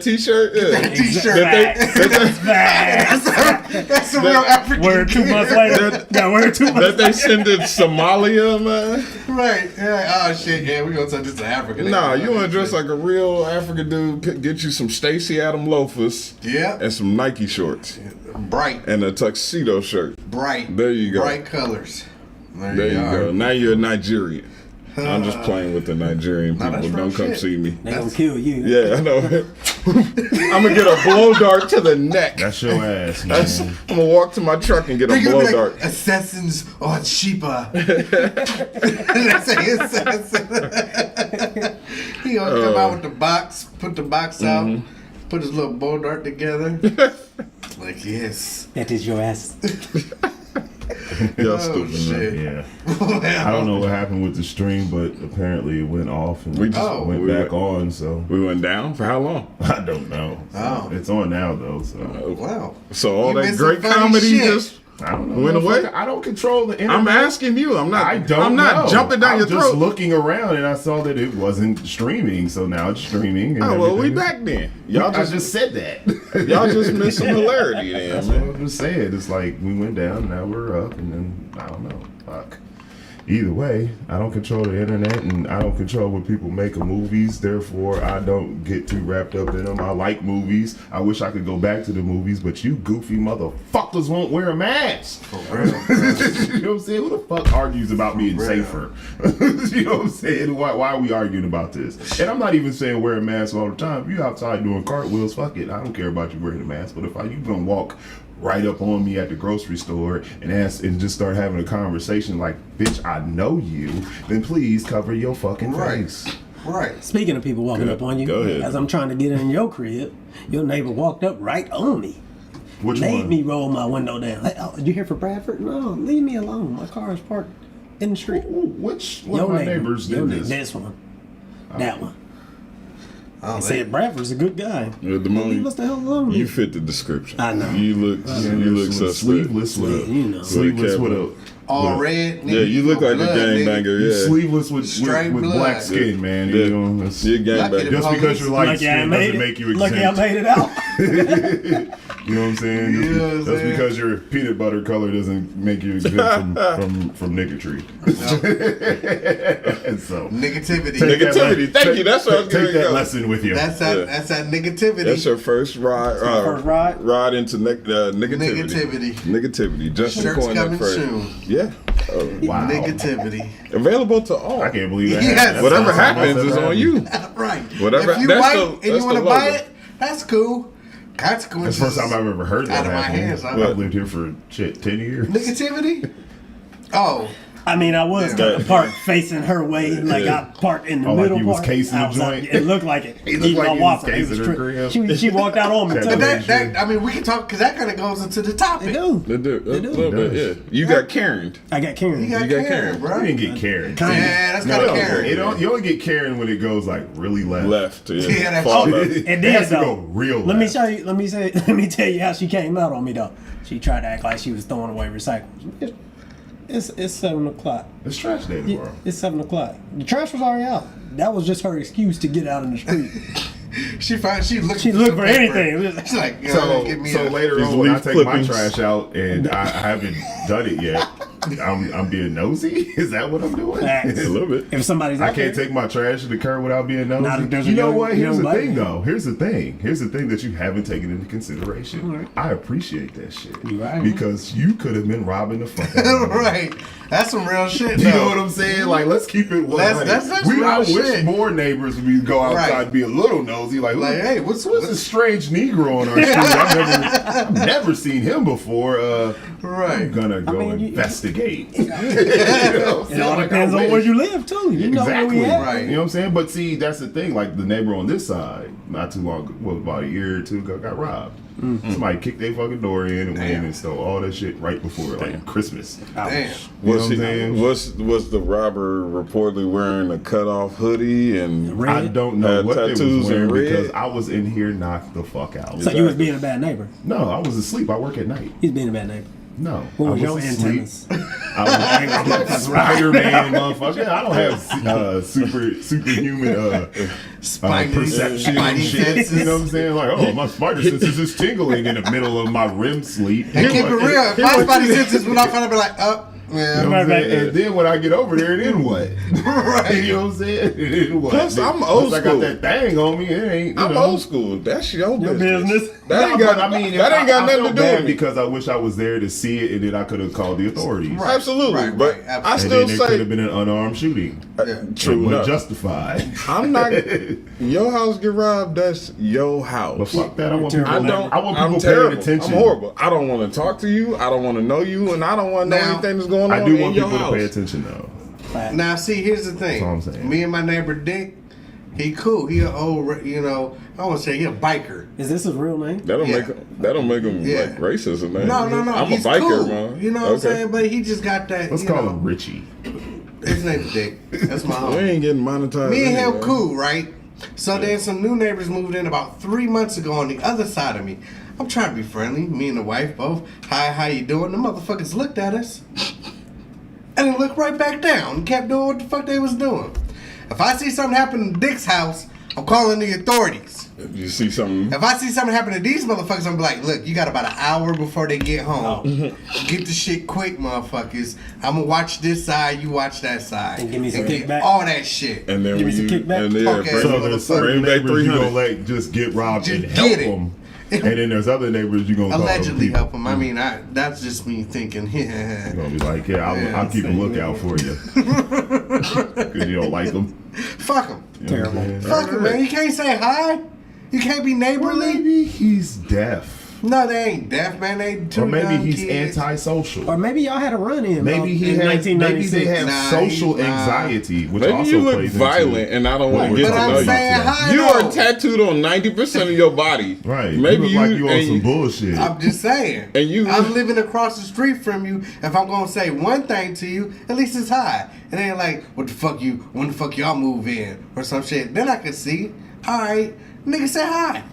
T-shirt, yeah. That T-shirt. That's a real African. Wear it 2 months later. Wear it 2 months That they send to Somalia, man. Right. Yeah. Oh shit. Yeah, we gonna send this to Africa. Nah, you want to dress like a real African dude? Get you some Stacey Adams loafers. Yeah. And some Nike shorts. Bright. And a tuxedo shirt. Bright. There you go. Bright colors. There you go. Now you're a Nigerian. I'm just playing with the Nigerian people. Don't come see me. They gonna kill you. Yeah, I know. I'm gonna get a blow dart to the neck. That's your ass, man. I'm gonna walk to my truck and get a blow dart. Assassins on Sheba. That's a assassin. He gonna come out with the box, put the box out, put his little blow dart together. Like, yes. That is your ass. Y'all stupid, shit. Yeah. I don't know what happened with the stream, but apparently it went off and We just went back on. So we went down for how long? I don't know. So it's on now though. So Wow. So all You that missing great funny comedy shit. just I don't know. went away. I don't control the internet. I'm asking you. I'm not. I don't I'm not know. jumping down I'm your just throat. looking around and I saw that it wasn't streaming, so now it's streaming. And Oh well, we everything. back then. Y'all I just just said that. y'all just missed some hilarity then, That's what man. I'm just saying. It's like we went down, now we're up, and then I don't know. Fuck. Either way, I don't control the internet, and I don't control what people make of movies. Therefore, I don't get too wrapped up in them. I like movies. I wish I could go back to the movies, but you goofy motherfuckers won't wear a mask. For real. You know what I'm saying? Who the fuck argues about being safer? You know what I'm saying? Why are we arguing about this? And I'm not even saying wear a mask all the time. If you outside doing cartwheels, fuck it. I don't care about you wearing a mask. But if you gonna walk right up on me at the grocery store and ask and just start having a conversation like, bitch, I know you, then please cover your fucking face. Right. Speaking of people walking up on you, Go ahead. as I'm trying to get in your crib, your neighbor walked up right on me. Which Made one? me roll my window down. Like, oh, you here for Bradford? No, leave me alone. My car is parked in the street. Ooh, which one of my neighbors did this? This one. That one. Oh, They said Bradford's a good guy. Yeah, the moment Leave us the hell alone. you fit the description. I know. You look suspect. Sleeveless with a You know. sleeveless with a all with a- red. Yeah, you look like a gangbanger. you Yeah, sleeveless with Straight black blood. skin, man. Yeah. You know, that's- you're a Lucky gangbanger. just because you're light Lucky I skinned made doesn't it. make you Lucky I exempt. made it out. You know what I'm saying? You know what I'm Just saying? because your peanut butter color doesn't make you exempt from niggatry. And so Negativity. take that Negativity. le- Thank you. That's what I was take gonna that go. lesson with you. That's that. Yeah. That's that negativity. That's your first ride. first ride? Ride into negativity. Negativity. Negativity. Justin Shirts coined that coming phrase. soon. Yeah. Wow. Negativity. Available to all. I can't believe that. Yes. happened. Whatever That's happens almost is ever on happened. you. Right. Whatever- If you that's white the- and that's you want to the buy logo. it, that's cool. That's Consequences. the first time I've ever heard that Out of my happen. hands, huh? I've lived here for 10 years. Negativity. Oh. I mean, I was Yeah. kind of parked facing her way, like I parked in the Oh, like middle you was part. casing the outside. joint? It looked like it. He looked Even like my he was Watson, casing was her tri- crib. She walked out on me But too. But that, I mean, we can talk because that kind of goes into the topic. They do. They do. They do. A little bit, yeah. You got Karen. I got Karen. You got You got Karen, Karen. bro. You didn't get Karen. Yeah, that's kind of Karen. You only get Karen when it goes like really left. Left. Yeah. Yeah, that's Far true. left. It It did has to though. go real Let me left. show you. Let me tell you how she came out on me though. She tried to act like she was throwing away recyclables. It's 7:00. It's trash day Yeah, tomorrow. it's 7:00. The trash was already out. That was just her excuse to get out in the street. She looked She looked for anything. She's like, yo, So, get me so a- later These on, when I leaf take clippings. my trash out and I haven't done it yet, I'm being nosy. Is that what I'm doing? Facts. A little bit. If somebody's I out can't there, take my trash to the curb without being nosy. Not if there's a You know young- what? Here's young the black thing, man. though. Here's the thing. Here's the thing that you haven't taken into consideration. I appreciate that shit. You right. Because you could have been robbing the fuck out of me. right. That's some real shit. You though. know what I'm saying? Like, let's keep it 100. That's I real wish shit. more neighbors would go outside Right. and be a little nosy. Like, Like, hey, what's this strange Negro on our street? I've never seen him before. I'm right? gonna go mean, you- investigate. it all depends on where you live too. You know where Exactly. we at. Right. You know what I'm saying? But see, that's the thing. Like the neighbor on this side, not too long, well, about a year or two ago, got robbed. Somebody kicked their fucking door in and went in and stole all that shit right before like Christmas. Damn. You know Was what I'm saying? was the robber reportedly wearing a cutoff hoodie and Red. I don't know Had what they tattoos was wearing in red. because I was in here knocked the fuck out. So you was being a bad neighbor. No, I was asleep. I work at night. He's being a bad neighbor. No. What was I your asleep. antennas? I'm a Spider-Man, motherfucker. I don't have superhuman perception and spidey shit. senses. You know what I'm saying? Like, oh, my spider senses is tingling in the middle of my REM sleep. And keep it real. If my spidey senses went off, I'd be like, You know yeah. what I'm saying? And then when I get over there, then what? Right. You know what I'm saying? Then what? Plus, I'm old Once I school. got that thing on me, it ain't. You I'm know. old school. That's your business. That ain't got. that ain't got I nothing felt to do bad with me. because I wish I was there to see it, and then I could have called the authorities. Right. Absolutely, Right, but right, I And still then there could say have been an unarmed shooting. true But enough. justified. I'm not. Your house get robbed. That's your But house. fuck that. I want Terrible. people. I don't. I want I'm people terrible. paying attention. I'm horrible. I don't want to talk to you. I don't want to know you, and I don't want to know Now, anything that's going on I do in want your people house. to pay attention though. Now, see, here's the thing. That's all I'm saying. Me and my neighbor Dick, he cool. He an old, you know, I want to say he a biker. Is this his real name? That don't Yeah. make him Yeah. like racist or nothing. No, I'm he's a biker, cool. man. You know what I'm saying? But he just got that. Let's you call know, him Richie. His name's Dick. That's my We homie. ain't getting monetized. Me and him anyway. cool, right? So then some new neighbors moved in about 3 months ago on the other side of me. I'm trying to be friendly. Me and the wife both. Hi, how you doing? The motherfuckers looked at us. And then looked right back down and kept doing what the fuck they was doing. If I see something happen in Dick's house, I'm calling the authorities. If you see something, If I see something happen to these motherfuckers, I'm be like, look, you got about an hour before they get home. Get the shit quick, motherfuckers. I'm gonna watch this side, you watch that side. And give me some get kickback. all that shit. and then Give me when some you kickback. and yeah, Okay. bring, So there's certain bring back neighbors you 300. gonna let just get robbed Just and help get it. them, and then there's other neighbors you gonna call Allegedly them help them. I mean, that's just me thinking. You're gonna be like, yeah, Yeah, I'll keep a lookout for you because you don't like them. Fuck him. Terrible. Fuck him, man. You can't say hi. You can't be Well, neighborly. maybe he's deaf, No, they ain't deaf, man. They too or maybe young he's kids. antisocial. Or maybe y'all had a run in. Maybe he in has. Maybe 1996. they have Nah, social nah. anxiety, which Maybe also you look plays violent, into. and I don't want But to get But to I'm know saying you. hi. You though. are tattooed on 90% of your body, Right. Maybe you look like you on and some bullshit. I'm just saying. And you- I'm living across the street from you. If I'm gonna say one thing to you, at least it's hi. It ain't like, what the fuck you? When the fuck y'all move in or some shit? Then I can see. All right, nigga, say hi.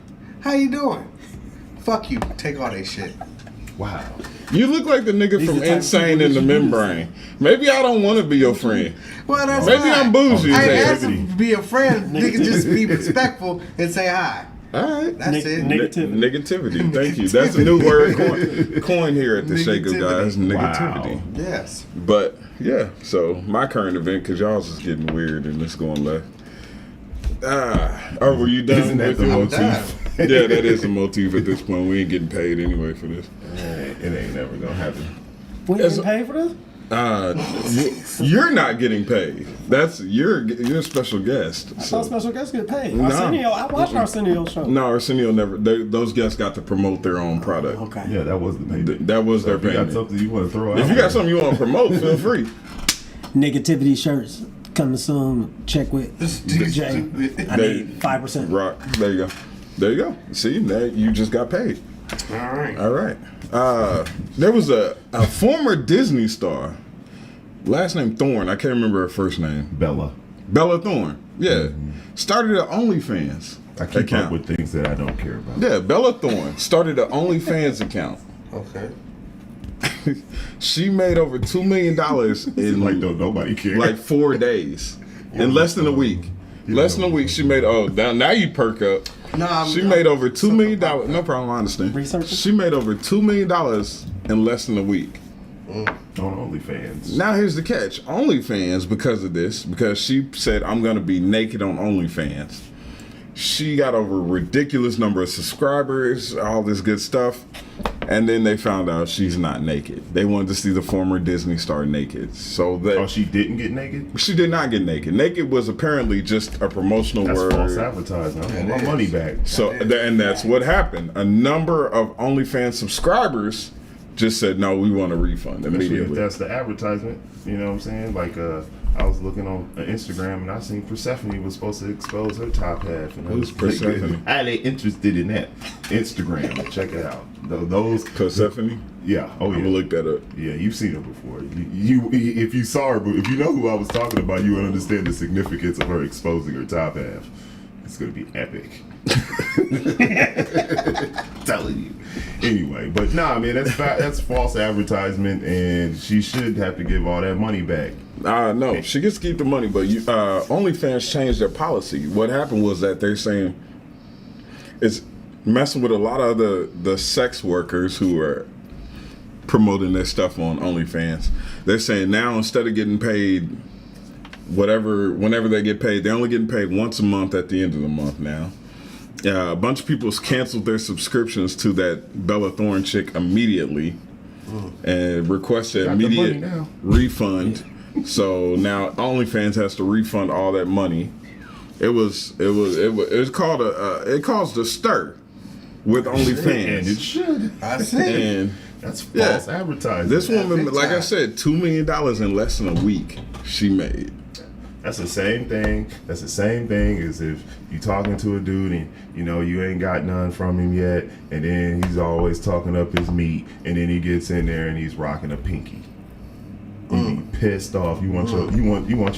How you doing? Fuck you. Take all that shit. Wow. You look like the nigga These from the type of Insane people in the that you do Membrane. Maybe I don't want to be your friend. Well, that's Maybe fine. I'm bougie I as ain't hell. asking to be a friend. Nigga, just be respectful and say hi. All right. That's it. Negativity. Negativity. Thank you. That's a new word coin here at the Shaker Negativity. guys. Negativity. Wow. Yes. But yeah, so my current event, because y'all's is getting weird and it's going left. Oh, were you done? Isn't that with the your- motif? Yeah, that is a motif at this point. We ain't getting paid anyway for this. It ain't never gonna happen. We didn't pay for this? You're not getting paid. That's you're a special guest. I thought special guests get paid. No. Arsenio, I watched Arsenio show. No, Arsenio never. Those guests got to promote their own product. Okay. Yeah, that was the payment. That was their If you got payment. something you want to throw out, If you got something you want to promote, feel free. Negativity shirts coming soon. Check with Jay. I They- need 5%. Rock. There you go. There you go. See, now you just got paid. All right. All right. There was a former Disney star, last name Thorne. I can't remember her first name. Bella. Bella Thorne. Yeah. Started an OnlyFans I keep account. up with things that I don't care about. Yeah, Bella Thorne started an OnlyFans account. Okay. She made over $2 million in Like, don't nobody care. like 4 days. In less than a week. Less than a week, she made. Oh, now you perk up. No, She made over $2 million. No problem, I understand. Research. She made over $2 million in less than a week. on OnlyFans. Now here's the catch: OnlyFans, because of this, because she said I'm gonna be naked on OnlyFans. She got over a ridiculous number of subscribers, all this good stuff, and then they found out she's not naked. They wanted to see the former Disney star naked, so they. Oh, she didn't get naked? She did not get naked. Naked was apparently just a promotional That's word. false advertising. I want my money back. So, and that's what happened. A number of OnlyFans subscribers just said, no, we want a refund Especially if immediately. that's the advertisement. You know what I'm saying? Like, I was looking on Instagram and I seen Persephone was supposed to expose her top half. And I Who's was Persephone? highly interested in that. Instagram. Check it out. Those. Persephone? Yeah. Oh, I'm yeah. gonna look that up. Yeah, you've seen her before. You if you saw her, but if you know who I was talking about, you would understand the significance of her exposing her top half. It's gonna be epic. Telling you. Anyway, but nah, man, that's false advertisement, and she should have to give all that money back. No, she gets to keep the money, but OnlyFans changed their policy. What happened was that they're saying it's messing with a lot of the sex workers who are promoting their stuff on OnlyFans. They're saying now instead of getting paid whenever they get paid, they're only getting paid once a month at the end of the month now. A bunch of people canceled their subscriptions to that Bella Thorne chick immediately and requested Got the money immediate now. refund. So now OnlyFans has to refund all that money. It was called it caused a stir with And it OnlyFans. should. I see. And That's false advertising. this woman, big like I time. said, $2 million in less than a week she made. That's the same thing. That's the same thing as if you talking to a dude and you ain't got none from him yet, and then he's always talking up his meat, and then he gets in there and he's rocking a pinky. You be pissed off. You want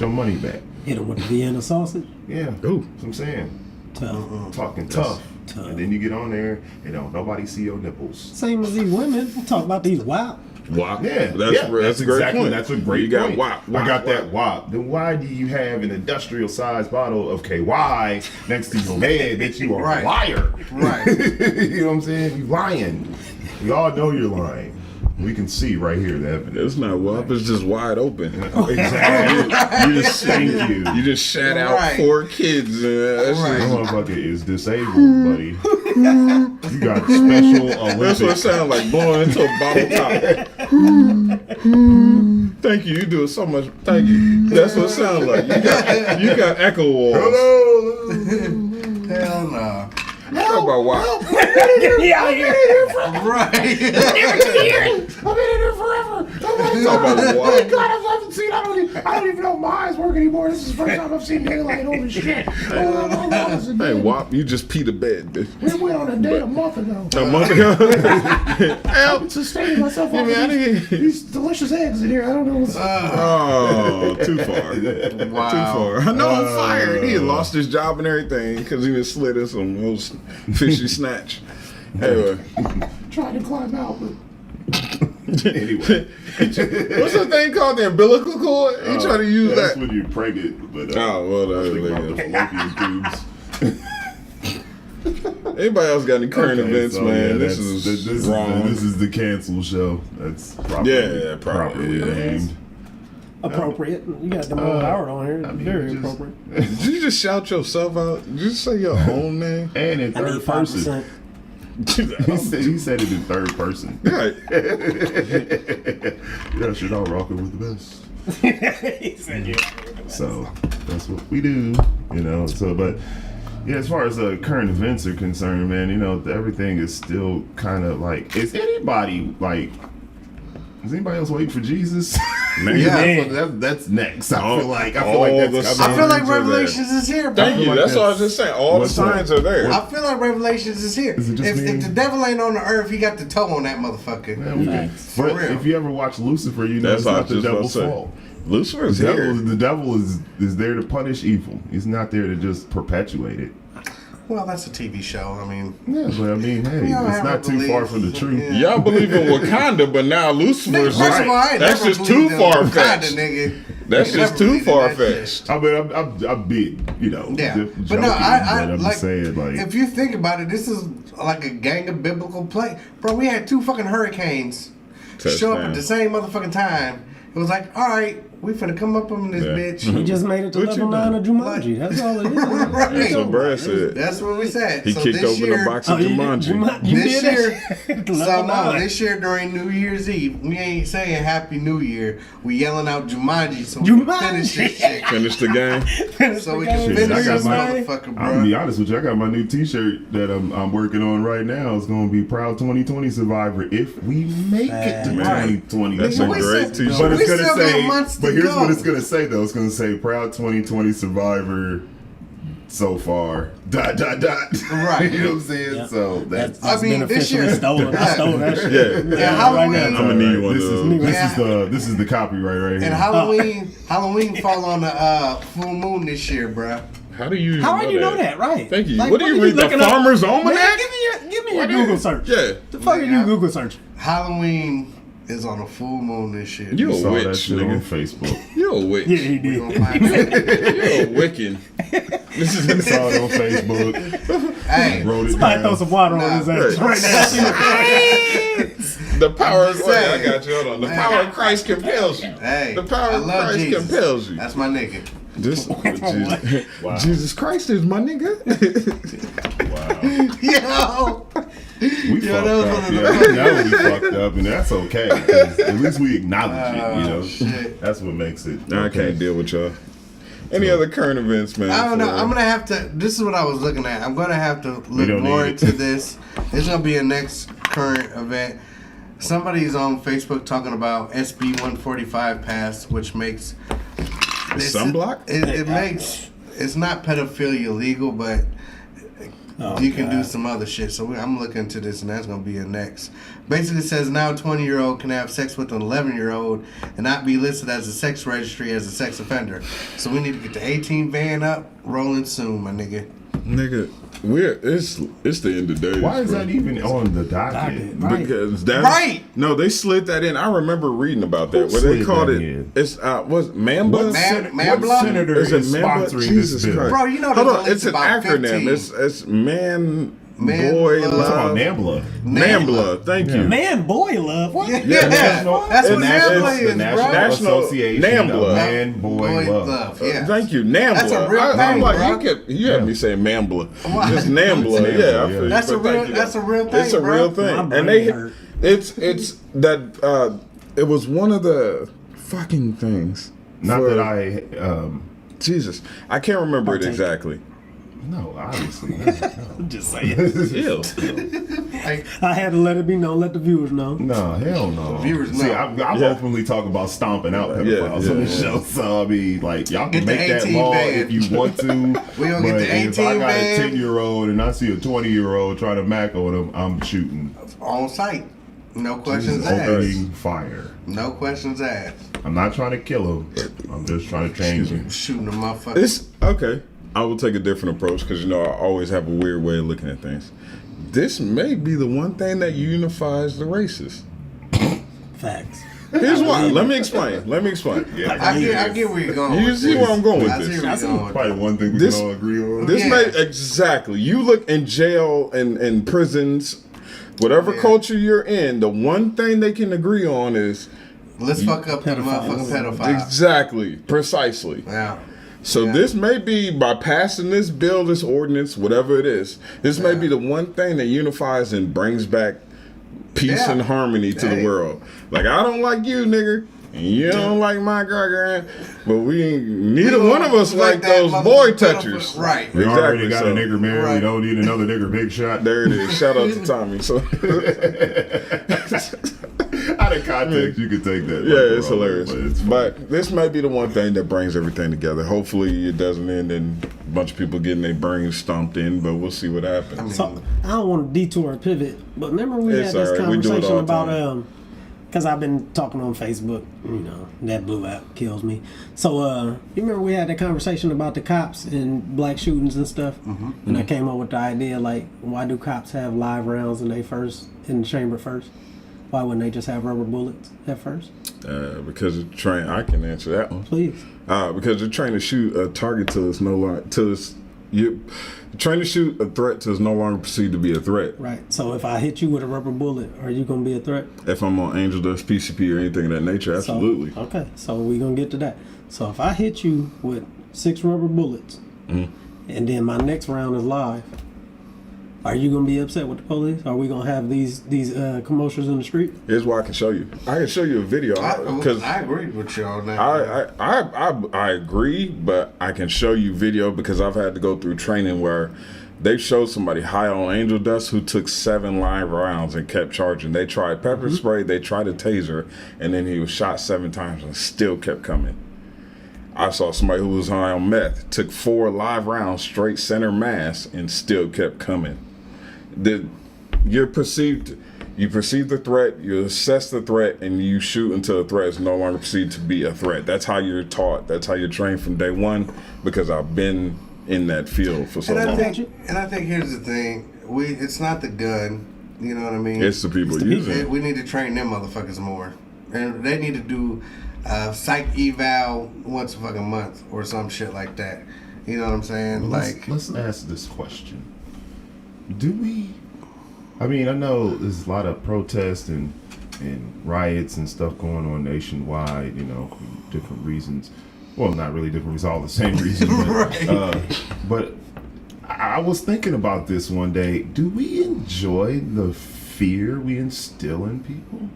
your money back. Hit him with the Vienna sausage. Yeah. Ooh. That's what I'm saying. Tough. Talking tough. Tough. And then you get on there and don't nobody see your nipples. Same as these women. We talk about these WAP. WAP. Yeah, That's a great exactly. point. That's a great you got point. WAP. I got that WAP. Then why do you have an industrial sized bottle of KY next to your bed that you are Right. a liar? Right. You know what I'm saying? You lying. We all know you're lying. We can see right here the evidence. It's not WAP. It's just wide open. Exactly. You just Thank you. You just shat out Right. 4 kids. That's Right. That motherfucker is disabled, buddy. You got special That's what it Olympic. sounds like, blowing into a bottle top. Thank you. You do it so much. Thank you. That's what it sounds like. You got echo walls. Hello. Hell no. Talk about WAP. Get me out of here. Right. I've been in here forever. Talk about WAP. God, I haven't seen. I don't even know if my eyes work anymore. This is the first time I've seen daylight. Holy shit! Hey, WAP, you just pee the bed, bitch. We went on a date a month ago. A month ago. I'm sustaining myself off me out of here. these delicious eggs in here. I don't know what's. Oh, too far. Wow. Too far. I know I'm fired. He had lost his job and everything because he was slid in some little fishy snatch. Anyway. Trying to climb out, but anyway. What's the thing called? The umbilical cord? You try to use That's that? when you're pregnant. But Oh, well, I was thinking there about you the go. fallopian tubes. Anybody else got any current Okay, events, so, man? yeah, This that's- is wrong. This is the cancel show. That's properly, Yeah, properly yeah. named. Appropriate. You got them old Howard on here. I mean, Very just- appropriate. Did you just shout yourself out? Did you say your own name? And in I need third person. 5%. He said it in third person. Right. Yeah, shit, I'm rocking with the best. He said you. So that's what we do, So, but yeah, as far as current events are concerned, man, everything is still kind of like. Is anybody else waiting for Jesus? Man. Yeah. That's next. I All- feel like all the that's I feel like Signs are there. Revelations is here, bro. Thank you. like That's what I that's- was just saying. All what's the signs that? are there. I feel like Revelations is here. Is it just me? If the devil ain't on the earth, he got the toe on that motherfucker. Man, we can- Facts. but For real. if you ever watch Lucifer, you know That's it's what I not was the just about devil's to say. fault. Lucifer's The devil here. is there to punish evil. He's not there to just perpetuate it. Well, that's a TV show. I mean, Yeah, but I mean, hey, We don't it's have not to too far believe. from the truth. Yeah. Y'all believe in Wakanda, but now Lucifer's first of all, I ain't That's never just too believed in far Wakanda, fetched. nigga. That's Ain't just never too believed in far that shit. fetched. I mean, I'm big, Yeah, joking, but no, I but I'm like, just saying, like, if you think about it, this is like a gang of biblical play, bro. We had 2 fucking hurricanes show up Touchdown. at the same motherfucking time. It was like, all right, we finna come up on this Yeah. bitch. He just made it to What you level 9 of doing? Jumanji. That's all it is. Right. That's what Brad said. That's what we said. He so kicked this open year, a box Oh, of you Jumanji. you This did year, that? so Level no, 9. this year during New Year's Eve, we ain't saying Happy New Year. We yelling out Jumanji so we can finish this shit. Finish the game. Finish So the we game. can Shit, finish I got this my- motherfucker, I'm gonna be bro. honest with you. I got my new T-shirt that I'm working on right now. It's gonna be Proud 2020 Survivor if we make it to Right. 2020. That's a We great still- t-shirt. But we it's gonna still got say. months to But here's go. what it's gonna say though. It's gonna say Proud 2020 Survivor so far. ... Right. You know what I'm saying? Yeah. So that's. I mean, been this officially year- stolen. I stole that shit. Yeah. Yeah, right now. Halloween. I'm gonna need one of This those. is the copyright right here. And Halloween fall on the full moon this year, bruh. How do you? How do you know that? Right. Thank you. Like, what do you read? The looking up? Farmer's Man, Almanac? give me your What Google is- search. Yeah. The fuck are Yeah. you Google search? Halloween is on a full moon this year. You a Saw that witch, shit on nigga. Facebook. You're a witch. Yeah, he We did. gonna find out. You're a Wiccan. This is Saw it on Facebook. Hey, Wrote it Somebody throw down. some water on his ass Right. right now. the power. I'm just Wait, I saying. got you. Hold on. The Man. power of Christ compels you. hey, The power I of love Christ Jesus. compels you. That's my nigga. This, Jesus, Wow. Jesus Christ is my nigga. Wow. Yo, We Yeah, fucked that was up. one of Yeah, the- I know we fucked up, and that's okay. 'Cause at least we acknowledge it, you know? shit. That's what makes it. I can't deal with y'all. Any other current events, man? I don't know. for- I'm gonna have to. This is what I was looking at. I'm gonna have to look don't more need it. into this. It's gonna be a next current event. Somebody's on Facebook talking about SB 145 passed, which makes sunblock? It makes it's not pedophilia legal, but Oh, you can do God. some other shit. So I'm looking into this, and that's gonna be a next. Basically, it says now 20-year-old can have sex with an 11-year-old and not be listed as a sex registry as a sex offender. So we need to get the 18 van up, rolling soon, my nigga. Nigga, it's the end of days. Why is bro. that even on the docket? Right. Because that's Right. No, they slid that in. I remember reading about that. Who Where they slid called that it. in? It's was Mamba. What What senator Is it is Mamba? sponsoring Jesus this bill? Christ. Bro, you know Hold there's on, at it's least an about acronym. 15. It's man, Man boy, Love. It's about love, NAMBLA. Nambla. Thank you. Man, boy, love. What? Yeah, National- that's what it's- NAMBLA it's is, the National, bro. National Association NAMBLA. of Man, Boy, Love. Yeah. Thank you, Nambla. That's a real I'm thing, like, bro. you had me saying Mambla. Why? It's Nambla. It's Yeah, Nambla, I feel you, That's a but thank real- you, that's though. a real thing, It's a bro. real My thing, brain and they hurt. it's that it was one of the fucking things. Not for- that I, Jesus, I can't remember it Partake. exactly. no, obviously not. No. Just saying. Ew. Like, I had to let it be known, let the viewers know. No, hell no. Viewers See, know. I Yeah. openly talk about stomping out pedophiles Yeah, on the yeah. show. So, I mean, like, y'all can Get the make that 18 law van. if you want to. We gonna get but the if I 18 got van. a 10-year-old and I see a 20-year-old trying to mac on him, I'm shooting. on site. No questions Okay. asked. Opening fire. No questions asked. I'm not trying to kill him. I'm just trying to change him. Shooting a motherfucker. It's okay. I will take a different approach because I always have a weird way of looking at things. This may be the one thing that unifies the races. Facts. Here's why. Let me explain. Yeah, I get where you're going. You with see this. where I'm going with I see this. where you're going with probably this. one thing we This- can all agree on. This Yeah. may exactly. You look in jail and prisons, whatever Yeah. culture you're in. The one thing they can agree on is Let's fuck up the Pedophiles. motherfucking pedophile. exactly, precisely. Yeah. So Yeah. this may be by passing this bill, this ordinance, whatever it is. This may Yeah. be the one thing that unifies and brings back peace Yeah. and harmony to the Hey. world. Like I don't like you, nigga, and you don't like my girl, but we ain't neither one of us like that those boy motherfucker touchers. pedophile- Right. We already Exactly, got so- a nigger married. Right. We don't need another nigger big shot. There it is. Shout out to Tommy. So Out of context, you could take that. yeah, it's hilarious. But it's But this might be the one thing that brings everything together. Hopefully, it doesn't end in a bunch of people getting their brains stomped in. But we'll see what happens. So I don't want to detour or pivot, but remember we It's had this alright. We do it conversation all the about time. because I've been talking on Facebook. You know that blue app kills me. So you remember we had that conversation about the cops and black shootings and stuff, and I came up with the idea like, why do cops have live rounds in the chamber first? Why wouldn't they just have rubber bullets at first? Because it's trained. I can answer that one. Please. Because they're trying to shoot a target till it's no longer you're trying to shoot a threat till it's no longer perceived to be a threat. Right. So if I hit you with a rubber bullet, are you gonna be a threat? If I'm on Angel Dust, PCP, or anything of that nature, So- absolutely. okay. So we're gonna get to that. So if I hit you with 6 rubber bullets, Mm-hmm. and then my next round is live, are you gonna be upset with the police? Are we gonna have these commotions in the street? Here's why I can show you. I can show you a video because I agree with you on that. I agree, but I can show you video because I've had to go through training where they showed somebody high on Angel Dust who took 7 live rounds and kept charging. They tried pepper spray, they tried a taser, and then he was shot 7 times and still kept coming. I saw somebody who was high on meth, took 4 live rounds straight center mass and still kept coming. You perceive the threat, you assess the threat, and you shoot until the threat is no longer perceived to be a threat. That's how you're taught. That's how you're trained from day one. Because I've been in that field for so And long. I think here's the thing: it's not the gun. You know what I mean? It's the people using it. We need to train them motherfuckers more, and they need to do psych eval once a fucking month or some shit like that. You know what I'm saying? Let's ask this question: do we? I mean, I know there's a lot of protests and riots and stuff going on nationwide. You know, for different reasons. Well, not really different reasons, all the same reasons. But, Right. But I was thinking about this one day. Do we enjoy the fear we instill in people?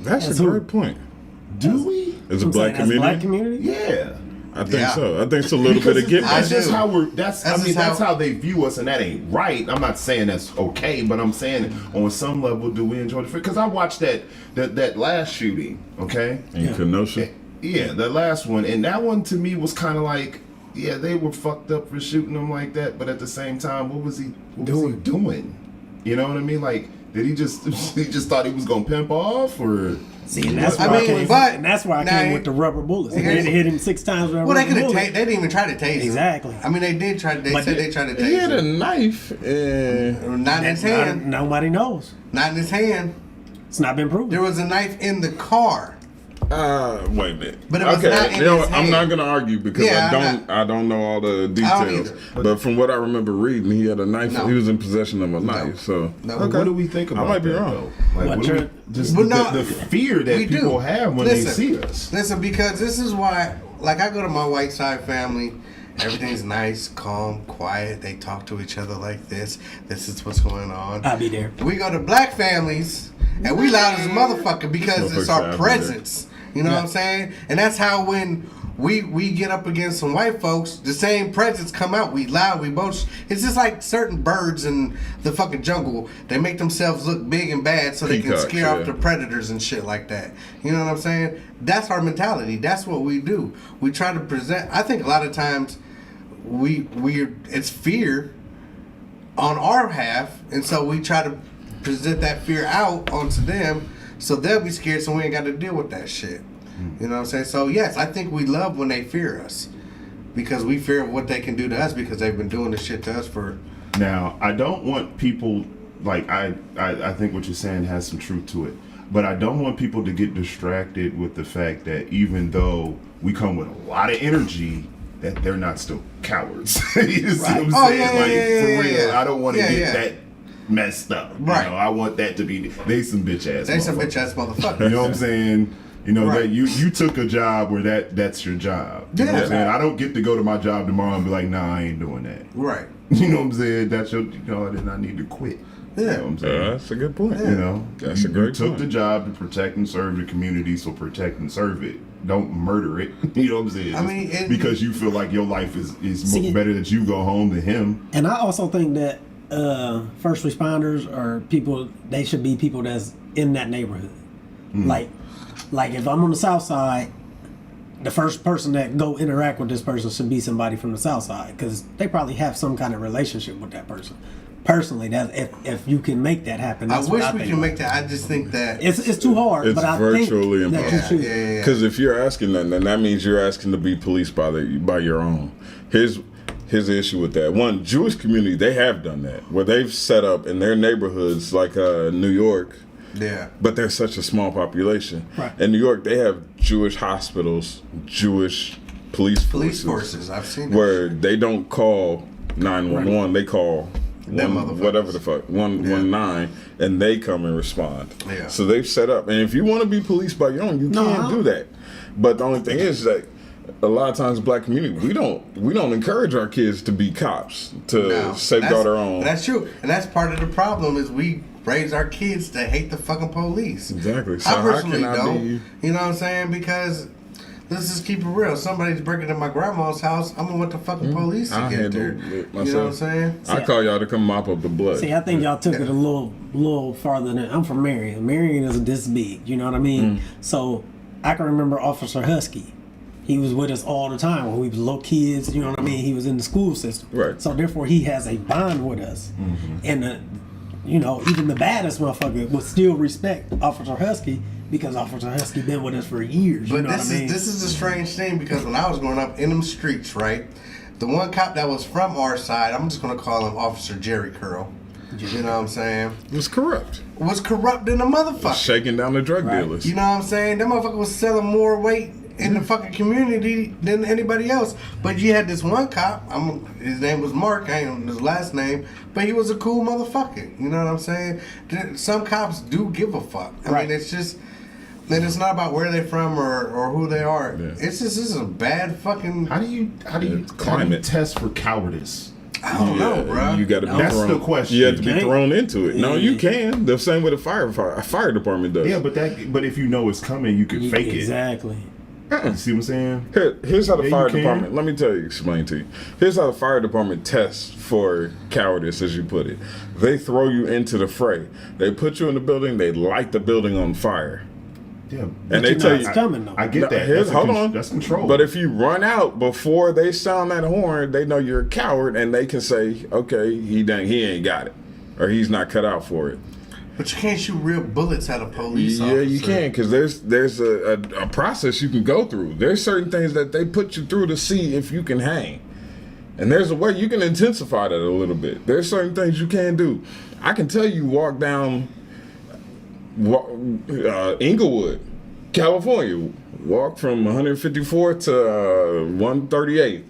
That's As a who? great point. Do we? As a I'm black saying, as community, black community? Yeah. I think Yeah. so. I think it's a little bit of give I back. do. That's how we're. That's That's how they view us, and that ain't right. I'm not saying that's okay, but I'm saying on some level, do we enjoy the fear? Because I watched that last shooting. Okay. In Kenosha. Yeah, the last one, and that one to me was kind of like, yeah, they were fucked up for shooting him like that, but at the same time, what was he doing? You know what I mean? Like, did he just thought he was gonna pimp off, or? See, and that's I where I, mean, came. but And that's where I now came you- with the rubber bullets. They here's- hit him 6 times with a Well, they rubber could have. bullet. They didn't even try to tase him. Exactly. I mean, they did try to. They But said the- they tried to tase He had a him. knife. And Not in his hand. Nobody knows. Not in his hand. It's not been proven. There was a knife in the car. wait a minute. But it was okay, not in you know his what, I'm hand. not gonna argue because Yeah, I don't know all the details. either. But from what I remember reading, he had a knife. No. He was in possession of a knife. So No. okay. What do we think about I might be that, wrong. though? Like, What, what do we, Trent? just But the, no, the fear that we do. people have when Listen. they see us. Listen, because this is why, like, I go to my white side family. Everything's nice, calm, quiet. They talk to each other like this. This is what's going on. I'll be there. We go to black families, and we loud as a motherfucker because it's our Motherfuckers presence. You know what I'm saying? And that's how when we get up against some white folks, the same presence come out. We loud, we both. It's just like certain birds in the fucking jungle. They make themselves look big and bad so they Peacocks, can scare yeah. off the predators and shit like that. You know what I'm saying? That's our mentality. That's what we do. We try to present. I think a lot of times it's fear on our half, and so we try to present that fear out onto them, so they'll be scared, so we ain't got to deal with that shit. You know what I'm saying? So yes, I think we love when they fear us, because we fear what they can do to us because they've been doing this shit to us for. Now, I don't want people like I think what you're saying has some truth to it, but I don't want people to get distracted with the fact that even though we come with a lot of energy, that they're not still cowards. You see what I'm Oh, saying? yeah, like yeah, for yeah, real, yeah. I don't want to Yeah, get yeah. that messed up. Right. You know, I want that to be they some bitch ass. They some motherfuckers. bitch ass You motherfuckers. know what I'm saying? You know Right. that you took a job where that's your job. You know what Yeah. I'm saying? I don't get to go to my job tomorrow and be like, nah, I ain't doing that. Right. You know what I'm saying? That's your, then I need to quit. You know what I'm saying? That's a good point. You know, That's you, a great you took point. the job to protect and serve the community, so protect and serve it. Don't murder it. You know what I'm saying? I mean, Just and- because you feel like your life is See, better that you go home than him. And I also think that first responders or people, they should be people that's in that neighborhood. Like if I'm on the south side, the first person that go interact with this person should be somebody from the south side, because they probably have some kind of relationship with that person. Personally, that if you can make that happen, I that's what wish I we think. can make that. I just think that It's too hard, It's but I virtually think that you impossible. should. yeah. Because if you're asking that, then that means you're asking to be policed by your own. Here's the issue with that. One, Jewish community, they have done that, where they've set up in their neighborhoods, like New York, Yeah. but they're such a small population. Right. In New York, they have Jewish hospitals, Jewish police Police forces. I've seen that. where they don't call 911, they call Them one, motherfuckers. whatever the fuck 119, and they come and respond. Yeah. So they've set up, and if you want to be policed by your own, you can't do that. But the only thing is that a lot of times, black community, we don't encourage our kids to be cops, to No, safeguard our own. That's true, and that's part of the problem is we raise our kids to hate the fucking police. Exactly. So I how personally can I don't. be? You know what I'm saying? Because let's just keep it real. Somebody's breaking in my grandma's house. I'm gonna want the fucking police to I get handle there. it You know what I'm myself. saying? I call y'all to come mop up the blood. See, I think y'all took it a little farther than I'm from Marion. Marion is this big, you know what I mean? So I can remember Officer Husky. He was with us all the time when we was little kids, you know what I mean? He was in the school system. Right. So therefore he has a bond with us. And even the baddest motherfucker would still respect Officer Husky because Officer Husky been with us for years. You But know this what I mean? is a strange thing because when I was growing up in them streets, right, the one cop that was from our side, I'm just gonna call him Officer Jerry Curl. You know what I'm saying? It was corrupt. Was corrupt in a motherfucker. Shaking down the drug dealers. You know what I'm saying? That motherfucker was selling more weight in the fucking community than anybody else. But you had this one cop. His name was Mark. I ain't know his last name, but he was a cool motherfucker. You know what I'm saying? Some cops do give a fuck. I mean, it's just. Then it's not about where they're from or who they are. Yeah. It's just this is a bad fucking. How do you climate. test for cowardice? I don't know, bro. You got to be That's thrown. the question. You have to be You can't. thrown into it. No, you can. The same way the fire department does. Yeah, but if you know it's coming, you can fake Exactly. it. You see what I'm saying? Here's how the Yeah, fire you can. department. Let me explain to you. Here's how the fire department tests for cowardice, as you put it. They throw you into the fray. They put you in the building. They light the building on fire. Yeah. And they you know tell it's you, coming though. I get that. Here's, That's hold on. That's control. But if you run out before they sound that horn, they know you're a coward, and they can say, "Okay, he ain't got it, or he's not cut out for it." But you can't shoot real bullets at a police Yeah, officer. you can, because there's a process you can go through. There's certain things that they put you through to see if you can hang, and there's a way you can intensify that a little bit. There's certain things you can do. I can tell you walk down Inglewood, California, walk from 154th to 138th.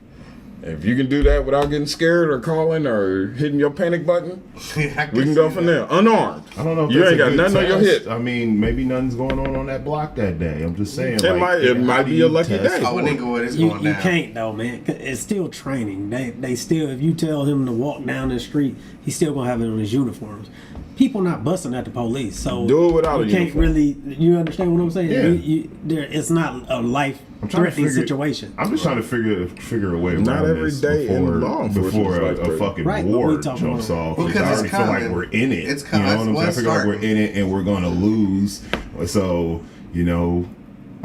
If you can do that without getting scared or calling or hitting your panic button, Yeah, we can go from there. Unarmed. I don't know if you that's ain't a got good nothing on your test. hit. I mean, maybe nothing's going on that block that day. I'm just saying. It might be a lucky day. Oh, in Inglewood, it's You going down. can't though, man. 'Cause it's still training. They still, if you tell him to walk down the street, he's still gonna have it on his uniforms. People not busting at the police, so Do it without you a can't uniform. really. You understand what I'm saying? Yeah. It's not a life-threatening situation. I'm just trying to figure a way around Not every this day in before, law enforcement before is a life-threatening. fucking Right, but war we talking jumps about- off. Well, Because I 'cause already it's feel like coming. we're in it. It's you coming. know what I'm saying? I That's feel like starting. we're in it and we're gonna lose. So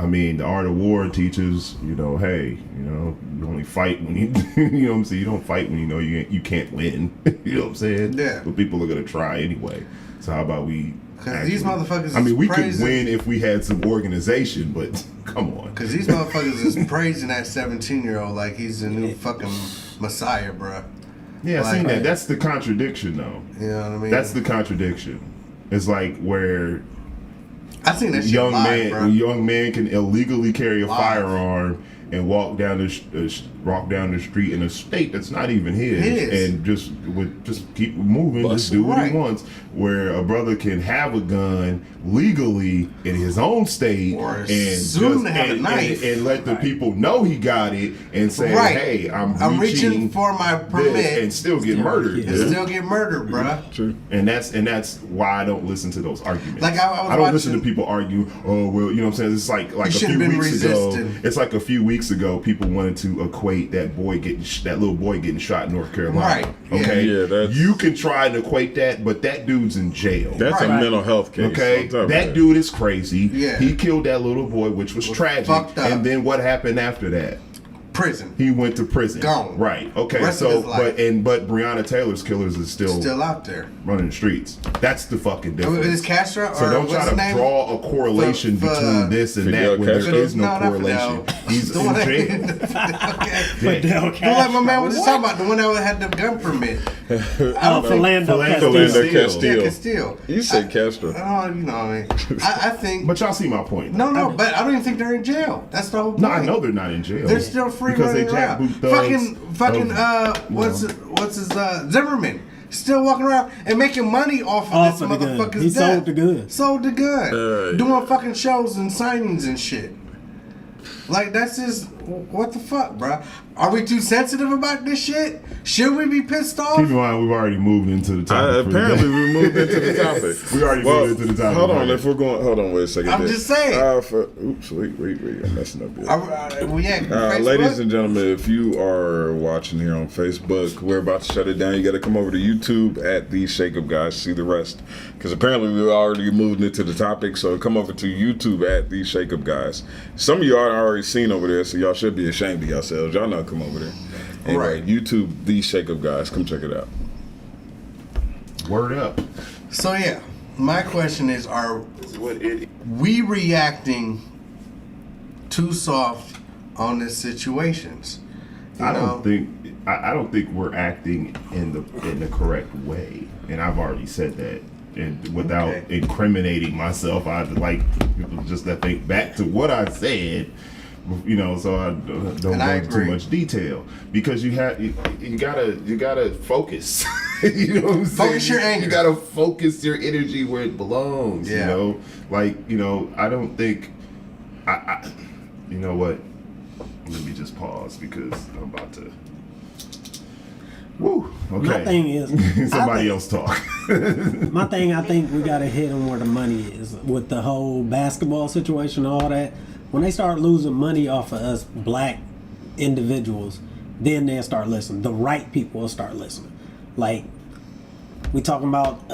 I mean, the art of war teaches, hey, you only fight when you, you know what I'm saying? You don't fight when you know you can't win. You know what I'm saying? Yeah. But people are going to try anyway. So how about we... Because these motherfuckers I mean, we is could praising, win if we had some organization, but come on. Because these motherfuckers is praising that 17-year-old like he's the new fucking messiah, bruh. Yeah, Like- seen that. That's the contradiction, though. You know what I mean? That's the contradiction. It's like where I seen that shit live, bruh. young man can illegally carry a Live. firearm and walk down the street in a state that's not even his, and just keep moving, just do what Right. he wants. Where a brother can have a gun legally in his own state Or and soon to have a knife. and let the people know he got it and say, Right. "Hey, I'm reaching reaching for my this," permit and still get murdered. and still get murdered, bruh. True. And that's why I don't listen to those arguments. Like, I was don't listen to watching- people argue. Oh well, you know what I'm saying. It's like a should've few been weeks ago. resisting. It's like a few weeks ago. People wanted to equate that little boy getting shot in North Carolina. Right, yeah. Okay. Yeah, that's- you can try and equate that, but that dude's in jail. That's a Right. mental health case. Okay, On top of that dude is crazy. Yeah. He killed that little boy, which was tragic. fucked up. And then what happened after that? Prison. He went to prison. Gone. Right. Okay. Rest of So, his life. but Breonna Taylor's killers is Still out there. running the streets. That's the fucking difference. Is Castro So or don't what's try his to name? draw a correlation For- between this and Fidel that when there Castro? is no not correlation. Fidel. He's The in one that- jail. Okay. Fidel But like my man was just Castro. talking about, the one that had the gun permit. Oh, Philando Philando Castile. Castile. Yeah, Castile. You said Castro. Oh, you know what I mean. I think. But y'all see my point. No, but I don't even think they're in jail. That's the whole point. No, I know they're not in jail. They're still free because running they around. jackboot thugs. Fucking, what's his Zimmerman still walking around and making money off of this of the gun. motherfucker's He death. sold the gun. Sold the gun. Yeah. Doing fucking shows and signings and shit. Like, that's just, what the fuck, bro? Are we too sensitive about this shit? Should we be pissed off? Keep in mind, we've already moved into the topic. for Apparently, today. we moved into the topic. We already moved into the topic. Hold on, already. if we're going, hold on, wait a second. I'm just saying. Oops, wait, I'm messing up here. Well, yeah, Facebook? Ladies and gentlemen, if you are watching here on Facebook, we're about to shut it down. You got to come over to YouTube at the Shake Up Guys, see the rest. Because apparently we already moved into the topic, so come over to YouTube at the Shake Up Guys. Some of y'all are already seen over there, so y'all should be ashamed of yourselves. Y'all not come over there. Anyway, Right. YouTube, the Shake Up Guys. Come check it out. Word up. So yeah, my question is: are we reacting too soft on these situations? I don't think we're acting in the correct way, and I've already said that. And without incriminating myself, I'd like people just to think back to what I said, so I don't go into too much detail, because you gotta focus. You know what I'm saying? Focus your anger. You gotta focus your energy where it belongs. Yeah. I don't think I you know what? Let me just pause because I'm about to. Woo. Okay. My thing is, somebody else talk. my thing, I think we gotta hit on where the money is with the whole basketball situation, and all that. When they start losing money off of us black individuals, then they'll start listening. The right people will start listening. Like, we talking about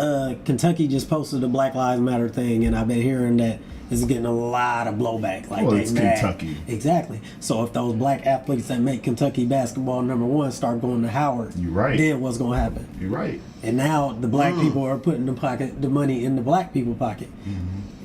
Kentucky just posted the Black Lives Matter thing, and I've been hearing that it's getting a lot of blowback. Like, well, it's Kentucky. Exactly. So if those black athletes that make Kentucky basketball #1 start going to Howard, you're right. Then what's gonna happen? You're right. And now the black people are putting the money in the black people pocket,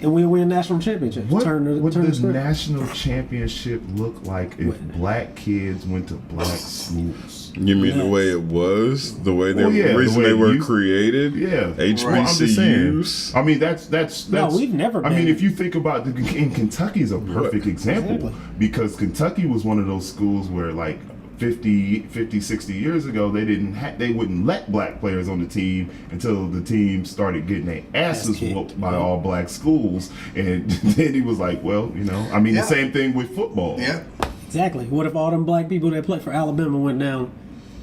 and we win national championships. What Turn does script. national championship look like if black kids went to black schools? You mean the way it was, the way they the reason way they were you- created? Yeah, Well, I'm just HBCUs. saying. I mean, that's. No, we've never I mean, been- if you think about in Kentucky is a perfect example Exactly. because Kentucky was one of those schools where like 50, 60 years ago they wouldn't let black players on the team until the team started getting their asses kicked. whooped by all black schools, and then he was like, well, I mean, Yeah. the same thing with football. Yeah. Exactly. What if all them black people that played for Alabama went down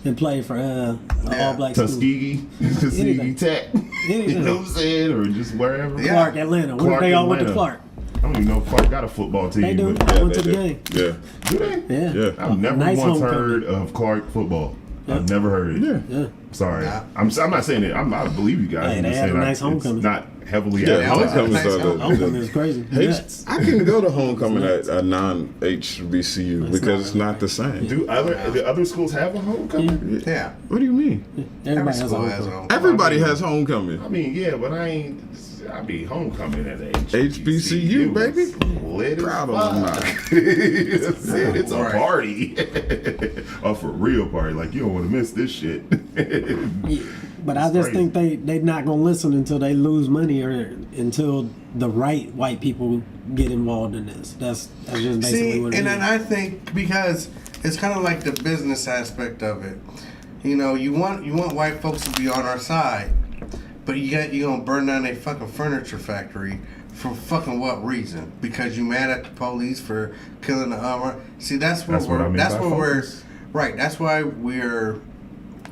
and played for all black schools? Tuskegee Anything. Tech, you know what I'm saying, or just wherever. Yeah. Clark, Atlanta. What if they all went to Atlanta. Clark? I don't even know if Clark got a football team. They do. but- I went to they the do. game. Yeah. Do they? Yeah. Yeah. I've never Nice once homecoming. heard of Clark football. Yeah. I've never heard it. Yeah. Yeah. Sorry. Nah. I'm not saying it. I believe you guys. Hey, I'm they just had a saying nice homecoming. It's not heavily Yeah, advertised. homecoming's Nice not a- Homecoming is crazy. Hey, Nuts. I can go to homecoming at a non-HBCU because not it's not the same. Do other schools have a homecoming? Yeah. What do you mean? Every Everybody has a school has homecoming. a home. Everybody has homecoming. I mean, yeah, but I mean, homecoming at a HBCU, baby. is lit as Proud of them fuck. now. It's a Right. party. A for real party. Like, you don't want to miss this shit. Yeah. But I It's just crazy. think they not gonna listen until they lose money or until the right white people get involved in this. That's just basically See, what it and is. then I think because it's kind of like the business aspect of it. You want white folks to be on our side, but you gonna burn down a fucking furniture factory for fucking what reason? Because you mad at the police for killing the armor. See, that's That's what I mean by we're focus. right. That's why we're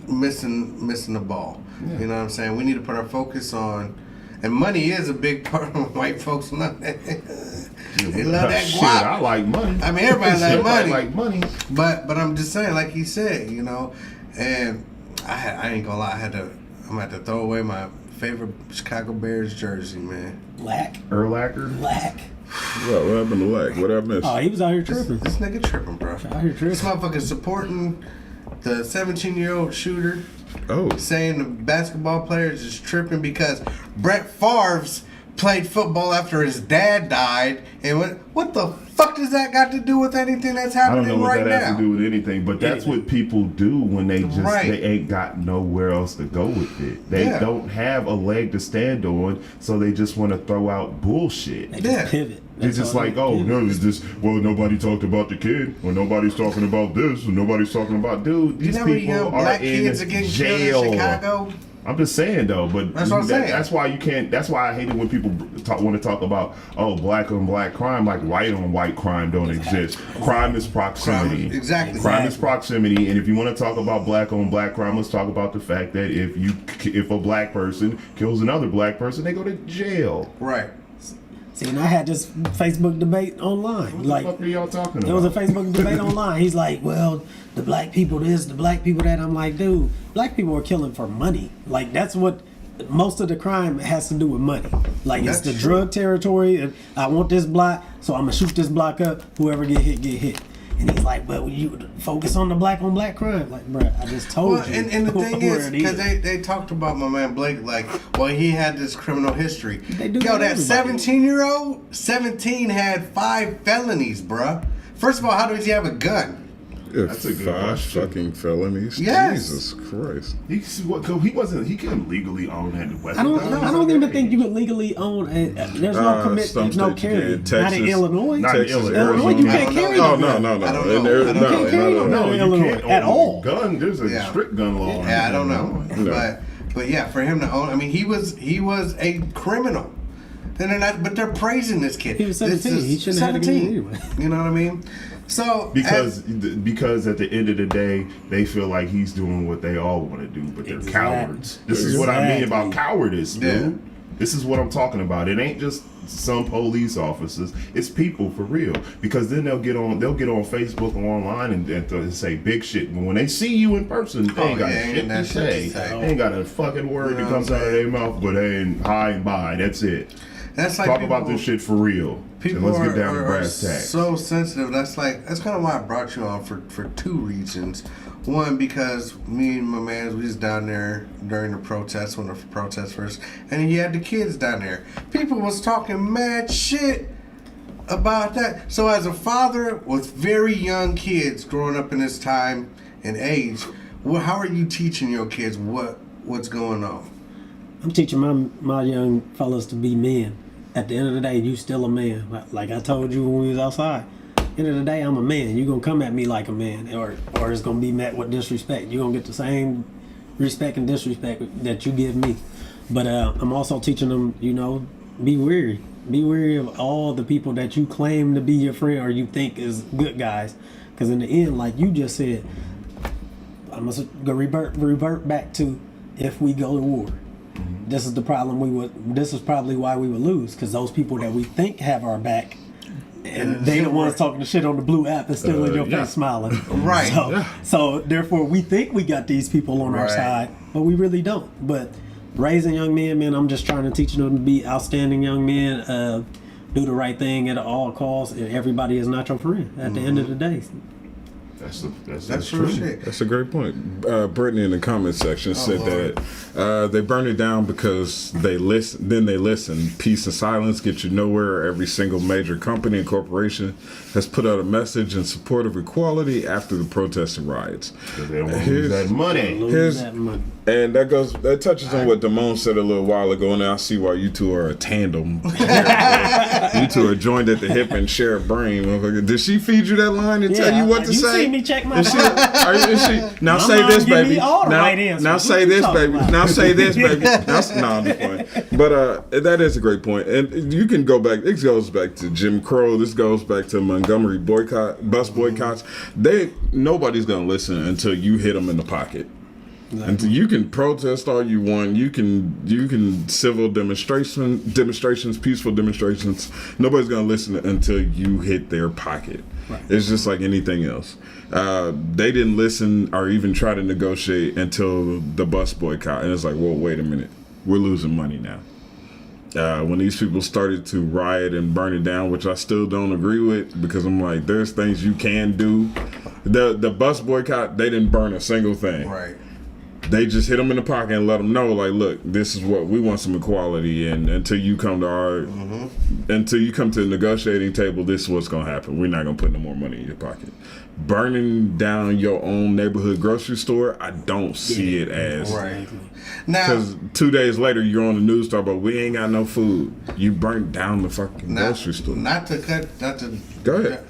missing the ball. Yeah. You know what I'm saying? We need to put our focus on. And money is a big part of white folks' love. They love that Shit, guap. I like money. I mean, everybody like money. like money. But I'm just saying, like he said, and I ain't gonna lie, I'm gonna have to throw away my favorite Chicago Bears jersey, man. Black. Erlacher. Black. What happened to Lack? What I missed? Oh, he was out here This, tripping. this nigga tripping, bro. Out here This tripping. motherfucker supporting the 17-year-old shooter, Oh, saying the basketball players is tripping because Brett Favre's played football after his dad died. And what the fuck does that got to do with anything that's I don't happening know what right that now? has to do with anything, but that's what people do when they just Right. they ain't got nowhere else to go with it. They Yeah. don't have a leg to stand on, so they just want to throw out bullshit. They Yeah. just pivot. It's just like, oh no, it's just nobody talked about the kid, or nobody's talking about this, or nobody's talking about dude. You These know how many people young are black in kids are getting jail. killed in Chicago? I'm just saying though, but That's what I'm saying. That's why you can't. That's why I hate it when people want to talk about black on black crime, like white on white crime don't exist. Crime is proximity. Exactly. Crime is proximity, and if you want to talk about black on black crime, let's talk about the fact that if a black person kills another black person, they go to jail. Right. See, and I had this Facebook debate online. What Like, the fuck are y'all talking about? there was a Facebook debate online. He's like, well, the black people this, the black people that. I'm like, dude, black people are killing for money. Like, that's what most of the crime has to do with money. Like, it's That's the true. drug territory. And I want this block, so I'm going to shoot this block up. Whoever get hit, get hit. And he's like, but you focus on the black on black crime. Like, bruh, I just told Well, you. and the thing where is, it because they talked about my man Blake, like, well, he had this criminal history. They do Yo, that to that everybody. 17-year-old, 17 had 5 felonies, bruh. First of all, how does he have a gun? That's a good 5 question. fucking felonies. Yes. Jesus Christ. He couldn't legally own that weapon. I don't even think you could legally own. There's no some commitment, no states you carry. can. Not Texas. in Illinois. Not in Texas, Illinois. Illinois, Arizona. you can't carry Oh, them. no. I don't know. And I don't You can't carry them. No, in you Illinois can't at own all. Gun. There's a Yeah. strict gun law. Yeah, I don't know, No. but yeah, for him to own, I mean, he was a criminal, and they're not, but they're praising this kid. He was This 17. is He shouldn't have had a gun anyway. You know what I mean? So Because at the end of the day, they feel like he's doing what they all want to do, but they're Exactly. cowards. This is what I mean about cowardice, dude. Yeah. This is what I'm talking about. It ain't just some police officers. It's people for real. Because then they'll get on Facebook or online and say big shit. But when they see you in person, they ain't got shit to say. They ain't got a fucking word You know that comes what I'm out of their mouth, but they ain't hi and bye. That's it. that's like Talk people, about this shit for real. People And let's get down to are brass tacks. so sensitive. That's kind of why I brought you on for 2 reasons. One, because me and my man, we was down there during the protest, when the protest first, and he had the kids down there. People was talking mad shit about that. So as a father with very young kids growing up in this time and age, how are you teaching your kids what's going on? I'm teaching my young fellas to be men. At the end of the day, you still a man. Like I told you when we was outside. At the end of the day, I'm a man. You're going to come at me like a man, or it's going to be met with disrespect. You're going to get the same respect and disrespect that you give me. But I'm also teaching them, be wary. Be wary of all the people that you claim to be your friend or you think is good guys. Because in the end, like you just said, I must go revert back to if we go to war. This is the problem this is probably why we would lose, because those people that we think have our back, and they the ones talking the shit on the blue app and still in your face smiling. Right. So therefore we think we got these people on our Right. side, but we really don't. But raising young men, man, I'm just trying to teach them to be outstanding young men, do the right thing at all costs, and everybody is not your friend at the end of the day. That's real true. shit. That's a great point. Brittany in the comment section said that they burn it down because they listen. Then they listen. Peace and silence get you nowhere. Every single major company and corporation has put out a message in support of equality after the protests and riots. Because they don't want to lose that money. Lose that money. And that touches on what Damone said a little while ago, and I see why you two are a tandem. You two are joined at the hip and share a brain. Motherfucker. Did she feed you that line and tell you what to you say? see me check my Is she, now My say mom this, give me baby. all the Now, right answers. now What say you this, talking baby. about? Now say this, baby. No, I'm just playing. But that is a great point, and you can go back. This goes back to Jim Crow. This goes back to Montgomery bus boycotts. Nobody's gonna listen until you hit them in the pocket. Until you can protest all you want, you can civil demonstrations, peaceful demonstrations. Nobody's gonna listen until you hit their pocket. Right. It's just like anything else. They didn't listen or even try to negotiate until the bus boycott, and it's like, well, wait a minute, we're losing money now. When these people started to riot and burn it down, which I still don't agree with, because I'm like, there's things you can do. The bus boycott, they didn't burn a single thing. Right. They just hit them in the pocket and let them know, like, look, this is what we want, some equality, and until you come to until you come to the negotiating table, this is what's gonna happen. We're not gonna put no more money in your pocket. Burning down your own neighborhood grocery store, I don't see it as Right. Now, because 2 days later you're on the news talking about we ain't got no food. You burnt down the fucking grocery store. not to Go ahead.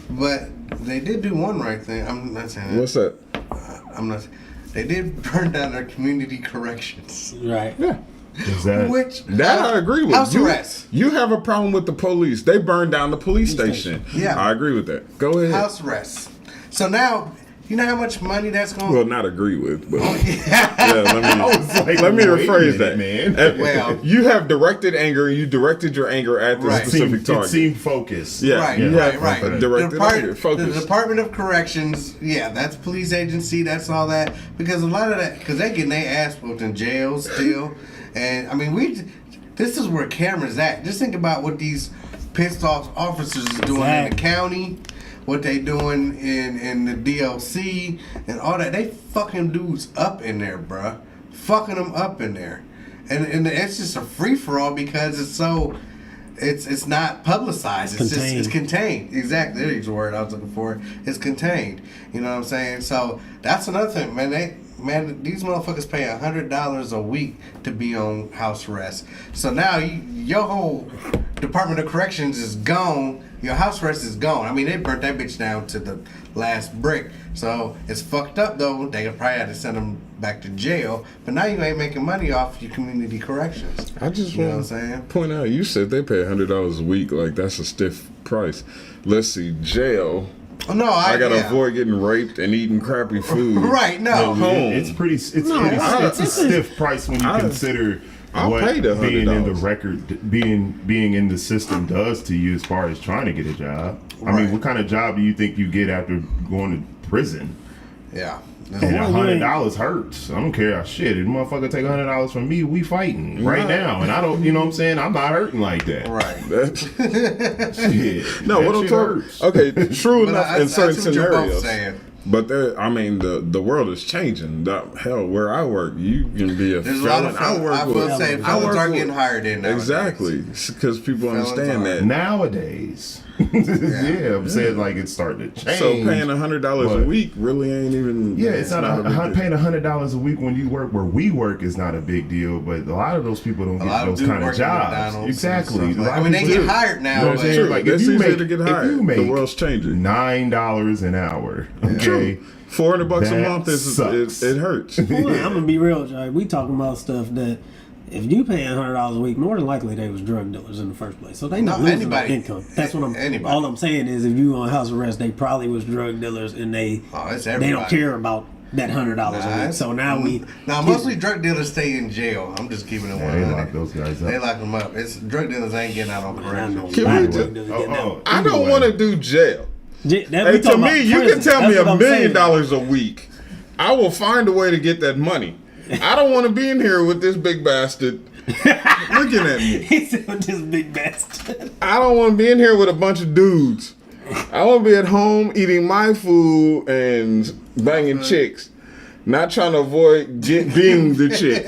but they did do one right thing. I'm not saying that. What's that? I'm not. They did burn down their community corrections, Right. Yeah. Is that which I agree with. House you. arrest. You have a problem with the police. They burned down the police station. Yeah. I agree with that. Go ahead. House arrest. So now, you know how much money that's going. Well, not agree with, but yeah. let me wait a rephrase minute, that, man. Well- you have directed anger. You directed your anger at the Right. specific It target. seemed focused. Yeah. Right, you right, have right. directed anger. The Focus. Department of Corrections, yeah, that's police agency, that's all that. Because a lot of that, because they getting their ass whooped in jail still. And, I mean, this is where cameras at. Just think about what these pissed off officers is doing in the county, what they doing in the DLC, and all that. They fucking dudes up in there, bruh. Fucking them up in there. And it's just a free-for-all because it's so... it's not publicized. It's Contained. just it's contained. Exactly, there's the word I was looking for. It's contained. You know what I'm saying? So that's another thing, man. These motherfuckers pay $100 a week to be on house arrest. So now your whole Department of Corrections is gone. Your house arrest is gone. I mean, they burnt that bitch down to the last brick. So it's fucked up though. They could probably have to send them back to jail. But now you ain't making money off your community corrections. I just You know want what I'm to saying? point out, you said they pay $100 a week. Like, that's a stiff price. Let's see, jail. Oh, no, I gotta yeah. avoid getting raped and eating crappy food. Right, no. Home. It's pretty. It's it's a stiff price when you consider I'll what pay the being in the $100. record, being in the system does to you as far as trying to get a job. I Right. mean, what kind of job do you think you get after going to prison? Yeah. And Well, you ain't- $100 hurts. I don't care. Shit, if a motherfucker take $100 from me, we fighting right Right. now, and I don't. You know what I'm saying? I'm not hurting like that. Right. Shit. No, That what I'm shit talking. hurts. Okay, true But enough I in certain see what you're both scenarios. saying. But I mean, the world is changing. Hell, where I work, you can be a There's a lot felon. of I will say I felons work are with- getting hired in now. Exactly, because people Felons understand are. that. Nowadays, yeah, I'm saying like it's starting to change. So paying $100 a but- week really ain't even. Yeah, it's not a big deal. paying $100 a week when you work where we work is not a big deal, but a lot of those people don't A lot get of those dudes kind of work at jobs. McDonald's Exactly. and stuff A like- lot I mean, of they people get do. hired now, You know what I'm but- saying? True. Like It's if you easier make, to get if hired. you The make world's changing. $9 an hour, okay, $400 a That month sucks. it hurts. Well, I'm gonna be real, Joey. We talking about stuff that if you paying $100 a week, more than likely they was drug dealers in the first place. So they not No, losing no anybody. income. That's what I'm. Anybody. All I'm saying is, if you on house arrest, they probably was drug dealers, and they it's they everybody. don't care about that $100 a week. So now we Now, mostly drug dealers stay in jail. I'm just keeping it yeah, they 100. lock those guys They up. lock them up. It's drug dealers ain't getting out on I know corrections. a lot we of drug just- dealers getting out. I don't want to do jail. That, we Hey, to talking about me, you can prison. tell That's me what $1 I'm million saying. a week. I will find a way to get that money. I don't want to be in here with this big bastard looking at me. He said with this big bastard. I don't want to be in here with a bunch of dudes. I want to be at home eating my food and banging chicks. Not trying to avoid being the chick.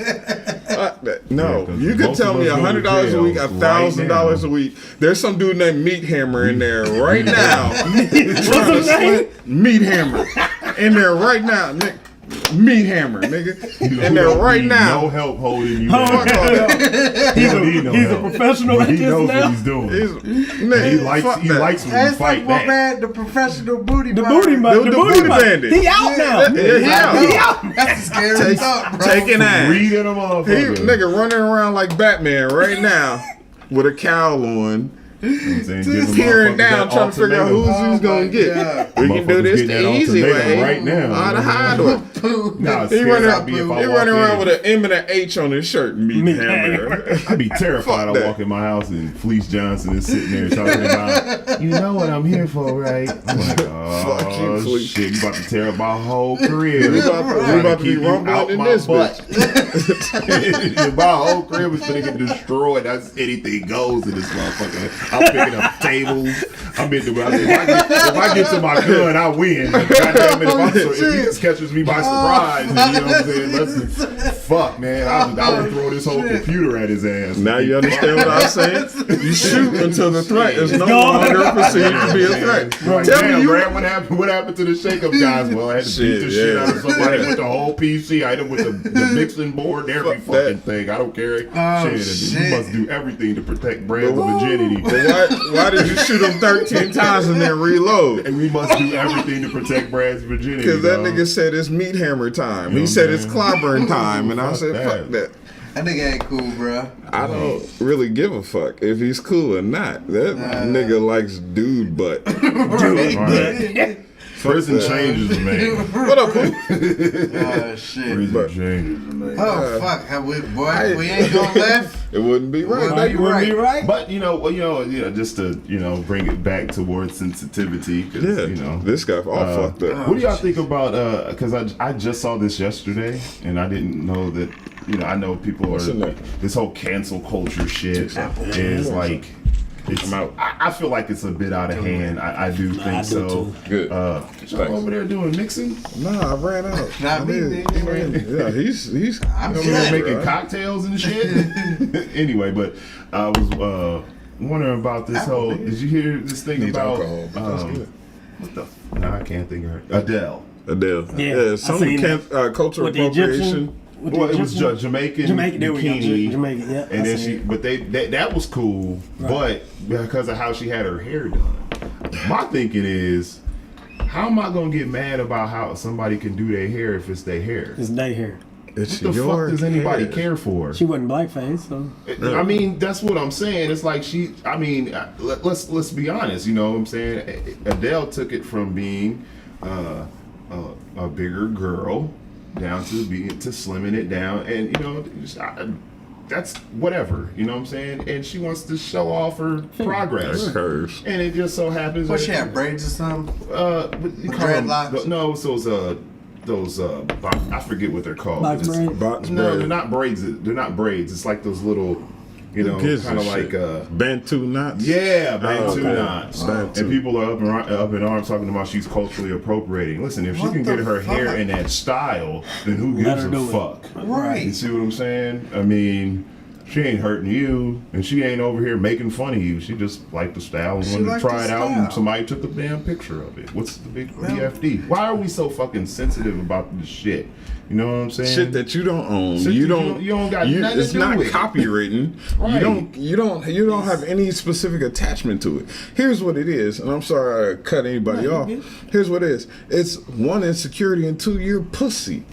No, Yeah, 'cause you could most tell of me us go to $100 a jail week, right $1,000 now. a week. There's some dude named Meat Hammer in there right now. What's his name? Meat Hammer in there right now, nigga. Meat Hammer, nigga. You In there don't right need now. No help holding you Oh, down. Fuck all that. He don't need no he's a help. professional at He this knows now. what he's doing. Nigga, He likes fuck that. when you That's fight like back. man, the professional booty The buyer. booty The booty bandit. He out now. Yeah, he out. He out. That's a scary thought, bro. Taking ass. Reading them He motherfucker. nigga running around like Batman right now with a cowl on, Just peering down, trying to figure out who's he's gonna my get. God. We can do this the easy way. right now. On the highway. Nah, He running, I'd be if I he walk running around in. with an M and an H on his shirt. Meat Meat Hammer. I'd be terrified. Fuck I that. walk in my house and Fleece Johnson is sitting there talking about, you know what I'm here for, right? I'm like, Fuck you, oh Fleece. shit, you about to tear up my whole career. We about to be rumbling in this bitch. My whole crib is gonna get destroyed. That's anything goes in this motherfucker. I'm picking up tables. I'm in the. If I get to my gun, I win. Goddamn it, if he just catches me by surprise, you know what I'm saying? Fuck, man. I would throw this whole computer at his ass. Now you understand what I'm saying? You shoot until the threat is no gone. longer perceived to be a threat. Like, Tell damn, me you. Brad, what happened to the shake-up guys? Well, I had to beat the Shit, shit yeah. out of somebody with the whole PC. I hit him with the mixing board and every Fuck fucking that. thing. I don't care. Oh, shit. shit. You must do everything to protect Brad's But virginity. why did you shoot him 13 times and then reload? And we must do everything to protect Brad's virginity. Because that dog. nigga said it's Meat Hammer time. Yeah, He said man. it's clobbering time. And I Fuck said, that. fuck that. That nigga ain't cool, bro. I don't really give a fuck if he's cool or not. That nigga likes dude butt. Right. Prison changes, man. What up, Pooh? Shit. Prison But- changes, man. Oh fuck, have we, boy, we ain't going left. It wouldn't be right. Well, Now you you right. Be right. But just to bring it back towards sensitivity, because Yeah, this guy all fucked up. What do y'all think about? Because I just saw this yesterday, and I didn't know that. I know people What's in are there? this whole cancel culture shit is like. It's, I'm out. I feel like it's a bit out of hand. I do think I do so. too. Good. What y'all over there doing mixing? Nah, I ran out. Not me, nigga. Yeah, he's I'm Over there good. making cocktails and shit. Anyway, but I was wondering about this whole. Did you hear this thing Needs about? alcohol, but that's good. What the? No, I can't think of her. Adele. Adele. Yeah, I some seen cultural With the appropriation. Egyptian. Well, it was Jamaican There we go. bikini, Jamaican, yeah. and I then seen she, it. but that was cool, but because of how she had her hair done. My thinking is, how am I gonna get mad about how somebody can do their hair if it's their hair? It's day hair. It's What the fuck does anybody hair. care for? She wasn't blackface, so I mean, that's what I'm saying. It's like she. I mean, let's be honest. You know what I'm saying? Adele took it from being a bigger girl down to slimming it down, and you know, that's whatever. You know what I'm saying? And she wants to show off her progress. Her curves. And it just so happens. What, that- she had braids or something? you call them- Dreadlocks? No, it's those I forget what they're called. box It's- braids. Box No, braid. they're not braids. They're not braids. It's like those little, you know, Gives kind of a like shit. Bantu knots. yeah, Bantu okay. knots. Bantu. And people are up in arms talking about she's culturally appropriating. Listen, if she What can the get her hair fuck? in that style, then who Let gives her a do it. fuck? Right. You see what I'm saying? I mean, she ain't hurting you, and she ain't over here making fun of you. She just liked the style and She wanted to liked try the it out, and style. somebody took a damn picture of it. What's the big BFD? Why are we so fucking sensitive about this shit? You know what I'm saying? Shit that you don't own. Shit You that don't. you don't got nothing It's to do not with. copywritten. Right. You don't have any specific attachment to it. Here's what it is, and I'm sorry I cut anybody No, off. you good. Here's what it is. It's one, insecurity, and two, you're pussy.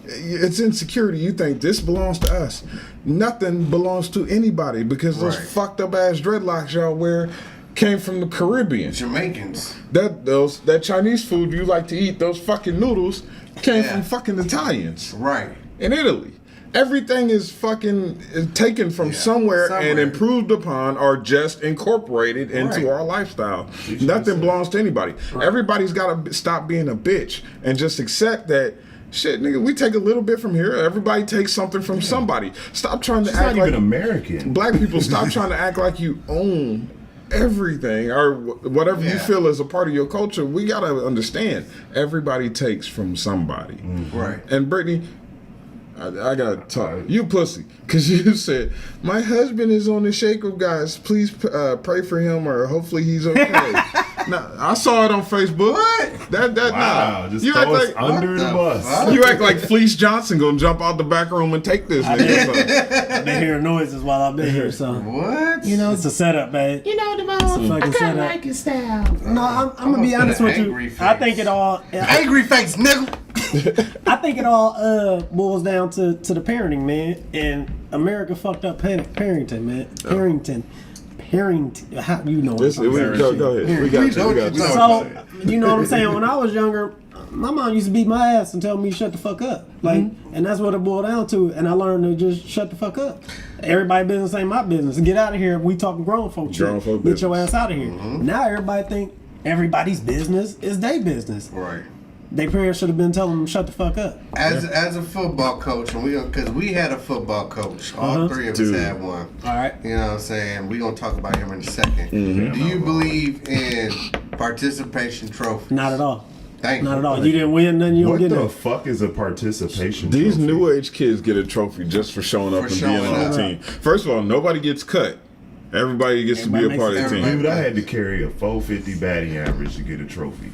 It's insecurity. You think this belongs to us. Nothing belongs to anybody because those Right. fucked up ass dreadlocks y'all wear came from the Caribbean. Jamaicans. That Chinese food you like to eat, those fucking noodles, came Yeah. from fucking Italians Right. in Italy. Everything is fucking taken from somewhere and somewhere. improved upon or just incorporated into Right. our lifestyle. Nothing belongs to anybody. Everybody's got to stop being a bitch and just accept that. Shit, nigga, we take a little bit from here. Everybody takes something from somebody. Stop trying to She's act not like even American. black people. Stop trying to act like you own everything or whatever you Yeah. feel is a part of your culture. We gotta understand everybody takes from somebody. Right. And Brittany, I gotta talk. You pussy, because you said my husband is on the shake group, guys. Please pray for him, or hopefully he's okay. Now I saw it on Facebook. What? That Wow, nah. just You throw act us like under What the the bus. fuck? you act like Fleece Johnson gonna jump out the back room and take this nigga. So. I've been hearing noises while I've been here, so What? you know it's a setup, babe. You know, It's a Devon, I fucking kind of setup. like your style. No, I'm gonna be put honest an with you. angry I face. think it all. Angry face, nigga. I think it all boils down to the parenting, man. And America fucked up parenting, man. Parenting. How you know? This, what I'm saying. go ahead. We got you. We got you. So you know what I'm saying? When I was younger, my mom used to beat my ass and tell me shut the fuck up. Like, and that's what it boiled down to. And I learned to just shut the fuck up. Everybody business ain't my business. Get out of here. We talking grown folk shit. Grown folk Get your business. ass out of here. Now everybody think everybody's business is their business. Right. Their parents should have been telling them shut the fuck up. As a football coach, and because we had a football coach, all three of us Dude. had one. All right. You know what I'm saying? We're gonna talk about him in a 2nd Do you believe in participation trophies? Not at all. Thank Not you. at all. You didn't win, then you don't What get the it. fuck is a participation These trophy? new age kids get a trophy just for showing up For and being showing on up. the team. First of all, nobody gets cut. Everybody gets to be a Everybody part of the makes- team. everybody- Dude, I had to carry a 450 batting average to get a trophy.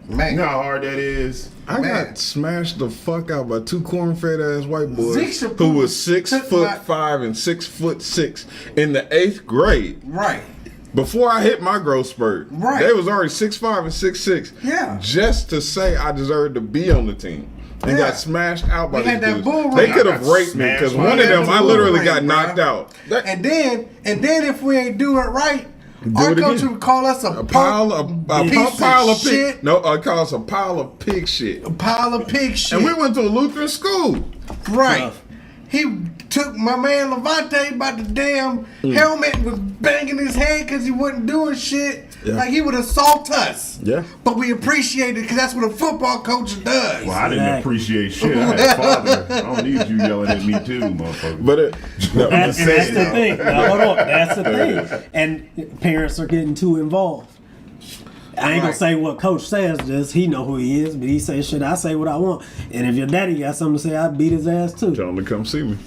Man, You know how hard that is? I Man. got smashed the fuck out by two corn-fed ass white boys Zeke Chappelle who was 6'5" and 6'6" in the 8th grade. right. Before I hit my growth spurt, Right. they was already 6'5" and 6'6". Yeah. Just to say I deserved to be on the team. And Yeah. got smashed out by We these had that dudes. bull They ring. could I have got raped me because smashed one by of them that I bull literally ring, got bruh. knocked out. That- And then if we ain't do it right, Do our it coach again. would call us a pile of piece pile of of pig. shit. No, I call us a pile of pig shit. pile of pig shit. And we went to a Lutheran school. Right. Tough. He took my man Levante by the damn helmet and was banging his head because he wasn't doing shit. Yeah. Like he would assault us. Yeah. But we appreciate it because that's what a football coach does. Well, I didn't Exactly. appreciate shit. I had a father. I don't need you yelling at me too, motherfucker. But it, no, That's the saying, thing. Now, hold on. That's the thing. And parents are getting too involved. I ain't gonna Right. say what coach says. Just he know who he is, but he say shit. I say what I want. And if your daddy got something to say, I beat his ass too. tell him to come see me.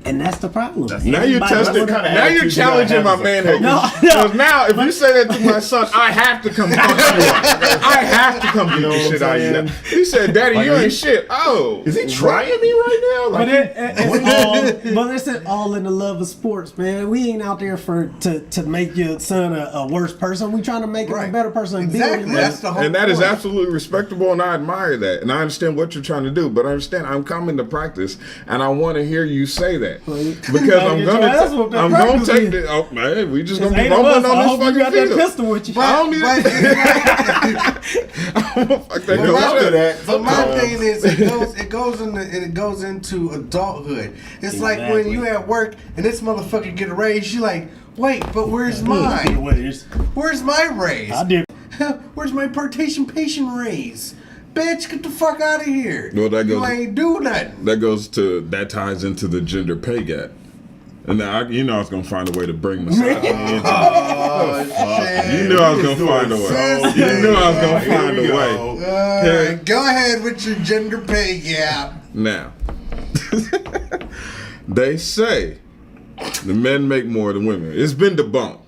And that's the problem. Now you're Everybody testing. wanna- kinda Now you're attitude you challenging my gotta have manhood. No, Because now, if you say that to my son, I have to come fuck you up. I have to come beat know the what shit I'm out of you. saying? now. He said, "Daddy, Like, you he- ain't shit." Oh, Is he trying me right now? But Like, it's all in the love of sports, man. We ain't out there to make your son a worse person. We trying to make him a better person. And build Exactly. him. That's the whole and that is point. absolutely respectable, and I admire that, and I understand what you're trying to do. But I understand I'm coming to practice, and I want to hear you say that because gotta I'm get your ass whooped at I'm gonna practice take then. the. Oh man, we just There's gonna be 8 of us. rumbling I on hope this you got fucking that field. pistol with you. I don't need But, it. Fuck that But coach. my- that. But my Sometimes. thing is, it goes into adulthood. It's like when Exactly. you at work and this motherfucker get a raise, you like, wait, but where's mine? Where's my raise? I did. Where's my participation raise? Bitch, get the fuck out of here. Well, that you goes- ain't do nothing. That ties into the gender pay gap. And now I was gonna find a way to bring misogyny into Oh, shit. You knew I was gonna find a way. You knew I was gonna Here find a we way. go. Alright, go ahead with your gender pay gap. Now, they say the men make more than women. It's been debunked,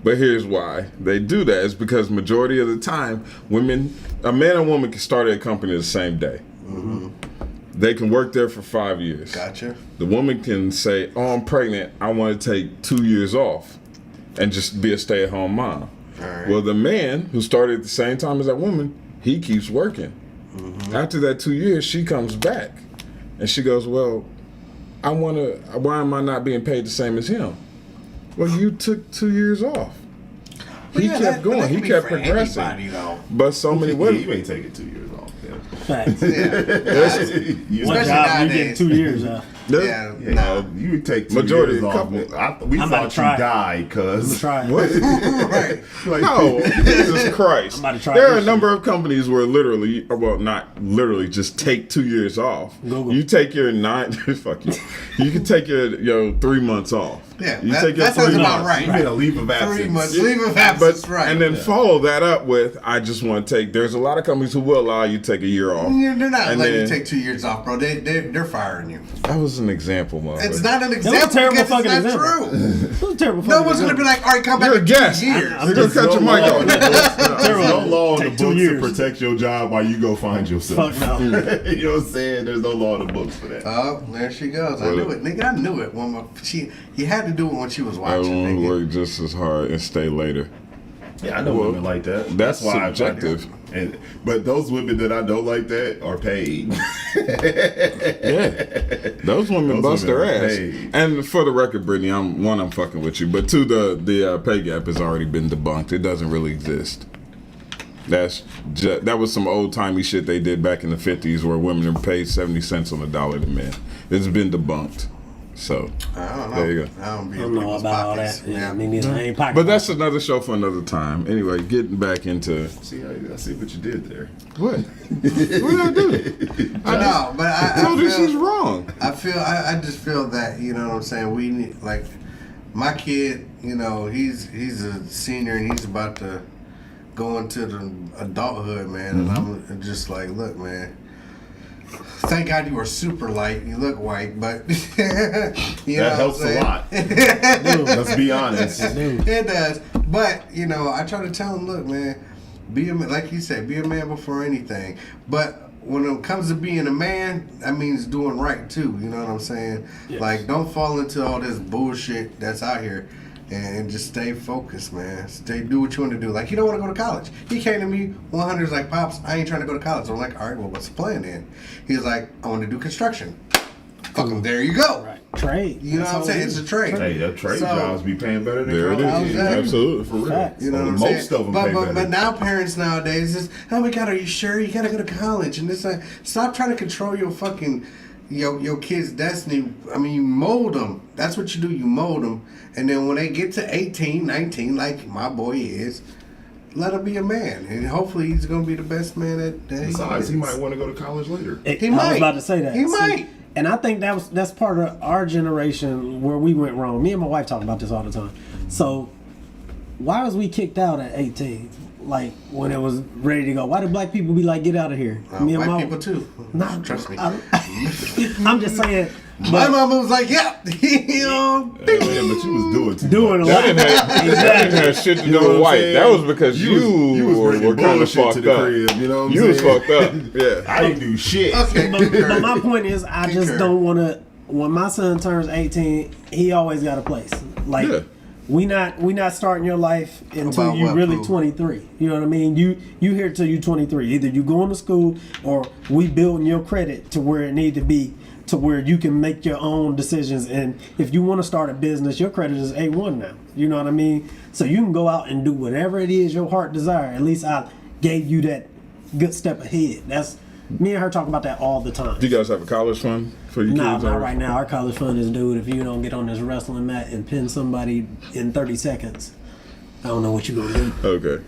but here's why they do that. It's because majority of the time, a man and woman can start at a company the same day. They can work there for 5 years. Gotcha. The woman can say, "Oh, I'm pregnant. I want to take 2 years off and just be a stay-at-home mom." Alright. Well, the man who started at the same time as that woman, he keeps working. After that 2 years, she comes back, and she goes, "Well, why am I not being paid the same as him?" Well, you took 2 years off. He Yeah, kept that- but going. that He can be kept for progressing. anybody, though. But so many Yeah, women. you ain't taking 2 years off. Yeah. Facts. Yeah. You- One Especially job, you nowadays. get 2 years out. Yeah, Yeah, nah. you would take 2 Majority years of off. couple- We I'm about thought to try you it. died, I'm gonna cuz. try it. What? Right. Like, No, Jesus Christ. I'm about to try There are a this number of companies where literally, well, not literally, just take 2 years off. Google. You take your fuck you. You can take your 3 months off. Yeah, you that- take your that sounds 3 about months. right. you get a leave of absence. 3 months. Leave of absence, right. And then follow that up with, I just want to take, there's a lot of companies who will allow you to take a year off. Yeah, they're not And letting you then- take 2 years off, bro. They're firing you. That was an example, motherfucker. It's not an was a example terrible because fucking it's not example. true. It was a terrible. No one's gonna be like, all right, come back You're a in guest. 2 years. You're going to cut your mic off. There's no law in the Take 2 books to years. protect your job while you go find yourself. Fuck no. You know what I'm saying? There's no law in the books for that. Oh, there she goes. I knew it, nigga. I knew it. You had to do it when she was I watching, want to nigga. work just as hard and stay later. Yeah, I know Well, women like that. that's why subjective. But those women that I don't like that are paid. Yeah, those women bust women their are ass. paid. And for the record, Brittany, I'm fucking with you, but two, the pay gap has already been debunked. It doesn't really exist. That was some old timey shit they did back in the 50s where women are paid 70 cents on the dollar to men. It's been debunked. So I don't know. there you go. I don't be I in don't know people's about all pockets. that. Yeah, I mean, I ain't pocket. But that's another show for another time. Anyway, getting back into See, I see what you did there. what? What did I do? I know, but I told her feel, she's wrong. I just feel that, you know what I'm saying, we need, like, my kid, you know, he's a senior and he's about to go into the adulthood, man, and I'm just like, look, man, thank God you are super light, you look white, but you know That helps a lot. Let's be honest. It does, but you know, I try to tell him, look, man, be a man, like you said, be a man before anything. But when it comes to being a man, that means doing right too. You know what I'm saying? Yes. Like, don't fall into all this bullshit that's out here, and just stay focused, man. Do what you want to do. Like, you don't want to go to college. He came to me 100's like, Pops, I ain't trying to go to college. I'm like, all right, well, what's the plan then? He's like, I want to do construction. Fucking there you go. Right. Trade. You know what I'm saying? It's a trade. Hey, that trade So- jobs be paying better than There it college. is. How's that? Absolutely. For real. Facts. You know what I'm Most saying? of them pay better. But now parents nowadays is, oh my God, are you sure? You gotta go to college and this. Stop trying to control your fucking your kid's destiny. I mean, you mold them. That's what you do. You mold them, and then when they get to 18, 19, like my boy is, let him be a man, and hopefully he's gonna be the best man that he Besides, is. he might want to go to college later. I He was might. about to say that. He might. And I think that's part of our generation where we went wrong. Me and my wife talk about this all the time. So why was we kicked out at 18? Like when it was ready to go. Why did black people be like, get out of here? Me and White my people too. Nah, Trust me. I- I'm just saying. My mama was like, "Yep, you know." Yeah, but you was doing too Doing a much. lot. That didn't have shit to You do know with what I'm white. saying? That was because you was were bringing kind of bullshit fucked to the up. crib, you know what I'm You was saying? fucked up. Yeah. I didn't do shit. Okay, But my point is, I just Concur. don't want to. When my son turns 18, he always got a place. Like Yeah. we not starting your life until About you what, really Pooh? 23. You know what I mean? You here till you 23. Either you going to school or we building your credit to where it need to be, to where you can make your own decisions. And if you want to start a business, your credit is A1 now. You know what I mean? So you can go out and do whatever it is your heart desire. At least I gave you that good step ahead. That's me and her talk about that all the time. Do you guys have a college fund for your Nah, kids? not already? right now. Our college fund is, dude, if you don't get on this wrestling mat and pin somebody in 30 seconds, I don't know what you're going to do. Okay.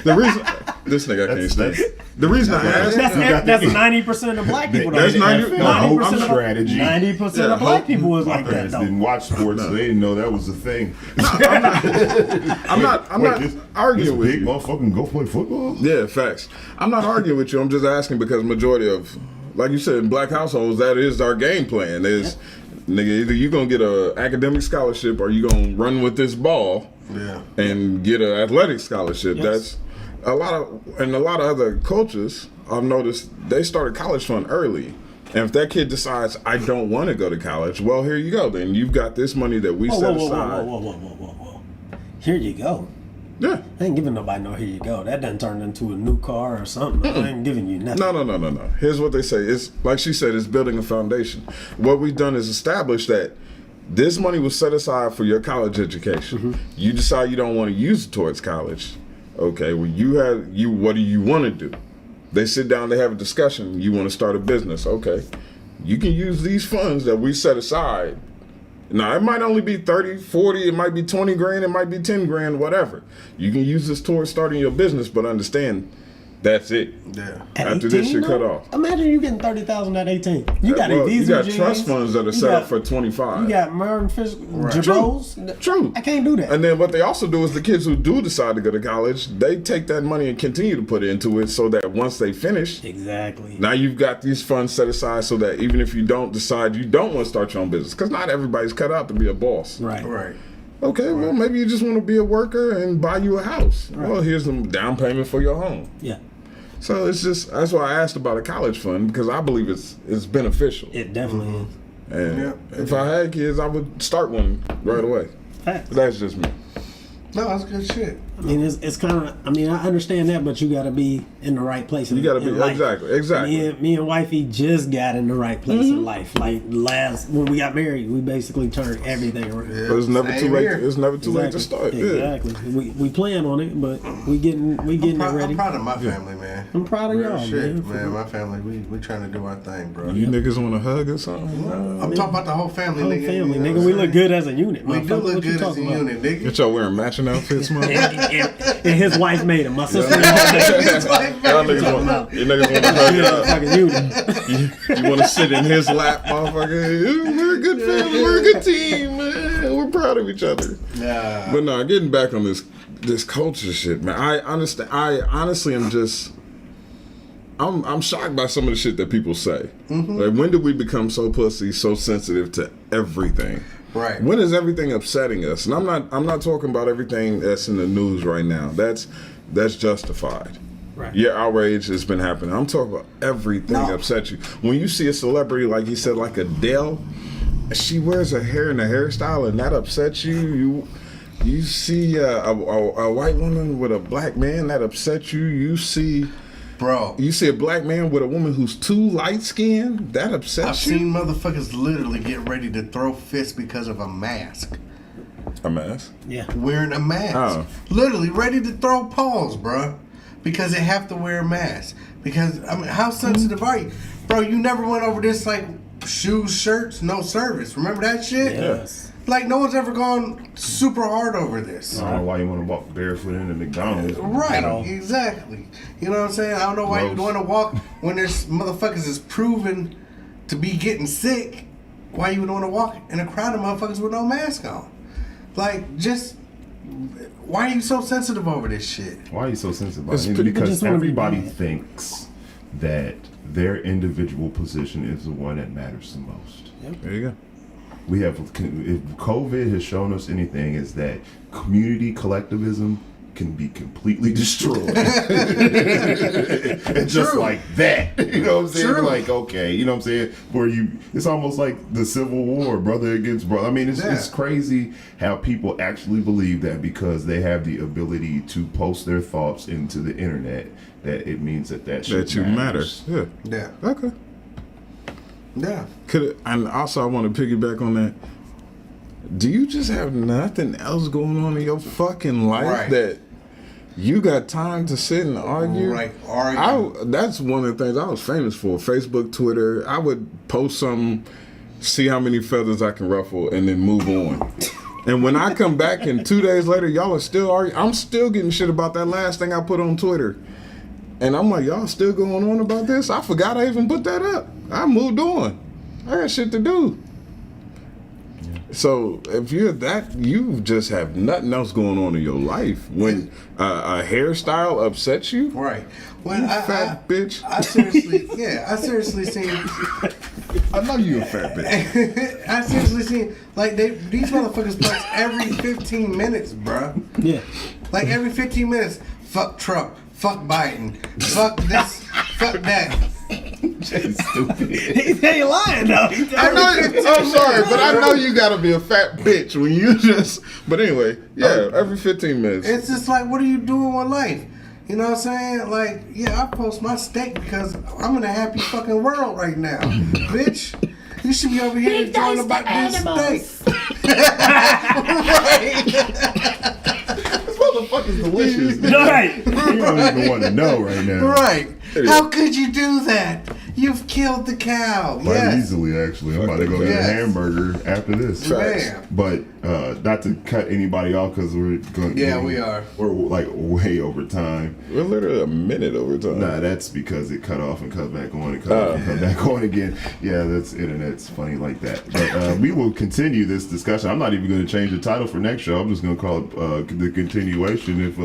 The reason this nigga I can't stand. The reason I asked. That's 90% of black people. That's though. 90 no, 90% I'm of strategy. 90% Yeah, of black hope- people is My like that, parents though. didn't watch sports, so they didn't know that was a thing. I'm not arguing with big you. motherfucking go play football. Yeah, facts. I'm not arguing with you. I'm just asking because majority of, like you said, in black households, that is our game plan. Is nigga, either you gonna get a academic scholarship or you gonna run with this ball Yeah. and get an athletic scholarship. Yes. That's a lot of other cultures. I've noticed they started college fund early. And if that kid decides I don't want to go to college, well, here you go. Then you've got this money that we Whoa, set whoa, whoa, aside. whoa. Here you go. Yeah. I ain't giving nobody no here you go. That done turned into a new car or something. I ain't giving you nothing. No. Here's what they say. It's like she said, it's building a foundation. What we've done is establish that this money was set aside for your college education. You decide you don't want to use it towards college. Okay, well what do you want to do? They sit down, they have a discussion. You want to start a business. Okay. You can use these funds that we set aside. Now, it might only be 30, 40, it might be 20 grand, it might be 10 grand, whatever. You can use this towards starting your business, but understand that's it. Yeah. At After this 18, shit cut though? off. Imagine you getting 30,000 at 18. You got Well, a you Visa got jeans, trust funds that are you set up got- for 25. You got Martin Fish, Jabros. True. I can't do that. And then what they also do is the kids who do decide to go to college, they take that money and continue to put into it so that once they finish, Exactly. now you've got these funds set aside so that even if you don't decide you don't want to start your own business, because not everybody's cut out to be a boss. Right. Right. Okay, well, maybe you just want to be a worker and buy you a house. Well, here's some down payment for your home. Yeah. So it's just, that's why I asked about a college fund, because I believe it's beneficial. It definitely is. And Yeah. if I had kids, I would start one right away. Facts. That's just me. No, that's good shit. I mean, it's kind of. I mean, I understand that, but you got to be in the right place. You got to be, in life. exactly. Me and wifey just got in the right place in life. Like when we got married, we basically turned everything around. Yeah. But it's never Same too late. here. It's never too late to start. Yeah. Exactly. We plan on it, but we getting it ready. I'm proud of my family, man. I'm proud of Real y'all, shit, man. My family, we trying to do our thing, bro. You niggas want a hug or something? I'm talking about the whole family, Whole nigga. family, you know nigga. what We I'm look saying? good as a unit. We do motherfucker. look What you good as a talking about? unit, nigga. Get y'all wearing matching outfits, man. And his wife made him. My sister. Y'all niggas want, you niggas want to hug up. Fucking unit. You want to sit in his lap, motherfucker. We're a good family. We're a good team, man. We're proud of each other. Nah. But no, getting back on this culture shit, man. I understand. I honestly am just. I'm shocked by some of the shit that people say. Like, when did we become so pussy, so sensitive to everything? Right. When is everything upsetting us? And I'm not talking about everything that's in the news right now. That's justified. Right. Your outrage has been happening. I'm talking about everything upset you. When you see a celebrity, like he said, like Adele, she wears her hair in a hairstyle and that upsets you. You see a white woman with a black man, that upsets you. You see a black man with a woman who's too light skinned, that upsets I've you. seen motherfuckers literally get ready to throw fists because of a mask. A mess. Yeah. Wearing a mask. Oh. Literally ready to throw paws, bro. Because they have to wear a mask. Because, I mean, how sensitive are you? Bro, you never went over this, like, shoes, shirts, no service. Remember that shit? Yes. Like, no one's ever gone super hard over this. I don't know why you want to walk barefoot into McDonald's. Right, exactly. You know what I'm saying? I don't know why you'd want to walk when there's motherfuckers is proven to be getting sick. Why you would want to walk in a crowd of motherfuckers with no mask on? Like, just why are you so sensitive over this shit? Why are you so sensitive about It's it? pretty- People Because just wanna be everybody bad. thinks that their individual position is the one that matters the most. There you go. We have, if COVID has shown us anything, is that community collectivism can be completely destroyed. And just True. like that. You know what I'm saying? True. Like, okay, you know what I'm saying? Where it's almost like the Civil War, brother against brother. I mean, it's crazy how people actually believe that because they have the ability to post their thoughts into the internet, that it means that shit That you matter. matters. Yeah. Yeah. Okay. Yeah. And also, I want to piggyback on that. Do you just have nothing else going on in your fucking life Right. that you got time to sit and argue? Right. Argue. That's one of the things I was famous for. Facebook, Twitter. I would post something, see how many feathers I can ruffle, and then move on. And when I come back and 2 days later, y'all are still arguing. I'm still getting shit about that last thing I put on Twitter. And I'm like, y'all still going on about this? I forgot I even put that up. I moved on. I got shit to do. So if you're that, you just have nothing else going on in your life. When a hairstyle upsets you, Right. Well, you fat bitch. I seriously seen. I know you a fat bitch. I seriously seen like these motherfuckers post every 15 minutes, bruh. Yeah. Like every 15 minutes, fuck Trump, fuck Biden, fuck this, fuck that. Stupid. He ain't lying though. I know. I'm sorry, but I know you gotta be a fat bitch when you just. But anyway, yeah, every 15 minutes. It's just like, what are you doing with life? You know what I'm saying? Like, yeah, I post my steak because I'm in a happy fucking world right now, bitch. You should be over here enjoying about this steak. This motherfucker's delicious. Right. You don't even want to know right now. Right. How could you do that? You've killed the cow. Quite Yes. easily, actually. I'm about to go get a Yes. hamburger after this. Man. But not to cut anybody off because we're going. Yeah, we are. We're like way over time. We're literally a minute over time. Nah, that's because it cut off and cut back on and cut off and cut back on again. Yeah, that's internet's funny like that. But we will continue this discussion. I'm not even going to change the title for next show. I'm just going to call it the continuation. If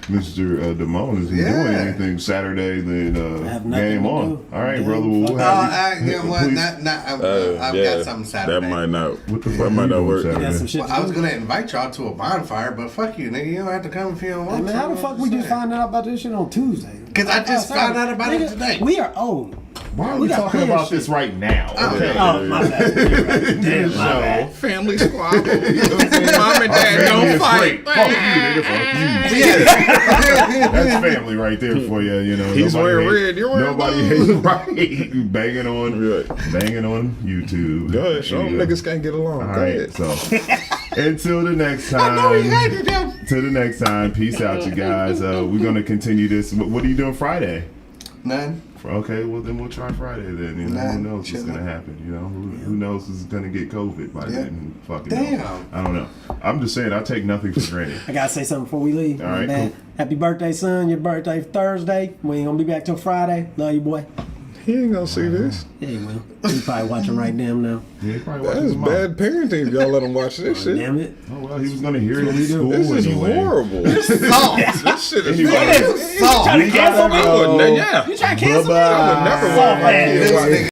Mr. Damone isn't doing anything Saturday, then have nothing game to on. do. All right, Game brother. We'll fuck. have you. You know what? Please. I've got something Saturday. That might not. What the that fuck might you not doing work. Saturday? Got some shit Well, to I was do. gonna invite y'all to a bonfire, but fuck you, nigga. You don't have to come if you don't Hey, want man, to. how the fuck we just find out about this shit on Tuesday? 'Cause I just found out about it Nigga, today. We are old. Why are We we got talking clear about shit. this right now? Okay. Oh, my bad. You're right. Damn, my bad. Family squabble. Mom and dad Family don't is fight. great. Fuck you, nigga. Fuck you. That's family right there for you. You know, He's nobody wearing hates- red, you're wearing nobody blue. hates right. Banging on YouTube. Go ahead, show them Anyway. niggas can't get along. All Go right, ahead. so until the next time. Till the next time. Peace out, you guys. We're gonna continue this. What are you doing Friday? None. Okay, well then we'll try Friday then. You know, Nah, who knows what's chilling. gonna happen? You know, who knows who's gonna get COVID by Yeah. then? Fucking Damn. know. I don't know. I'm just saying I take nothing for granted. I gotta say something before we leave. All right, My bad. cool. Happy birthday, son. Your birthday Thursday. We ain't gonna be back till Friday. Love you, boy. He ain't gonna see this. Yeah, he will. He probably watching right damn now. Yeah, he probably watches That's his mom. bad parenting if y'all let him watch this shit. Damn it. Oh well, he was gonna hear it in we do. school This is anyway. horrible. This shit is Anyway. fucking- Trying to cancel me? I would, yeah. You trying to cancel me? I would never want my man. kids This watching. nigga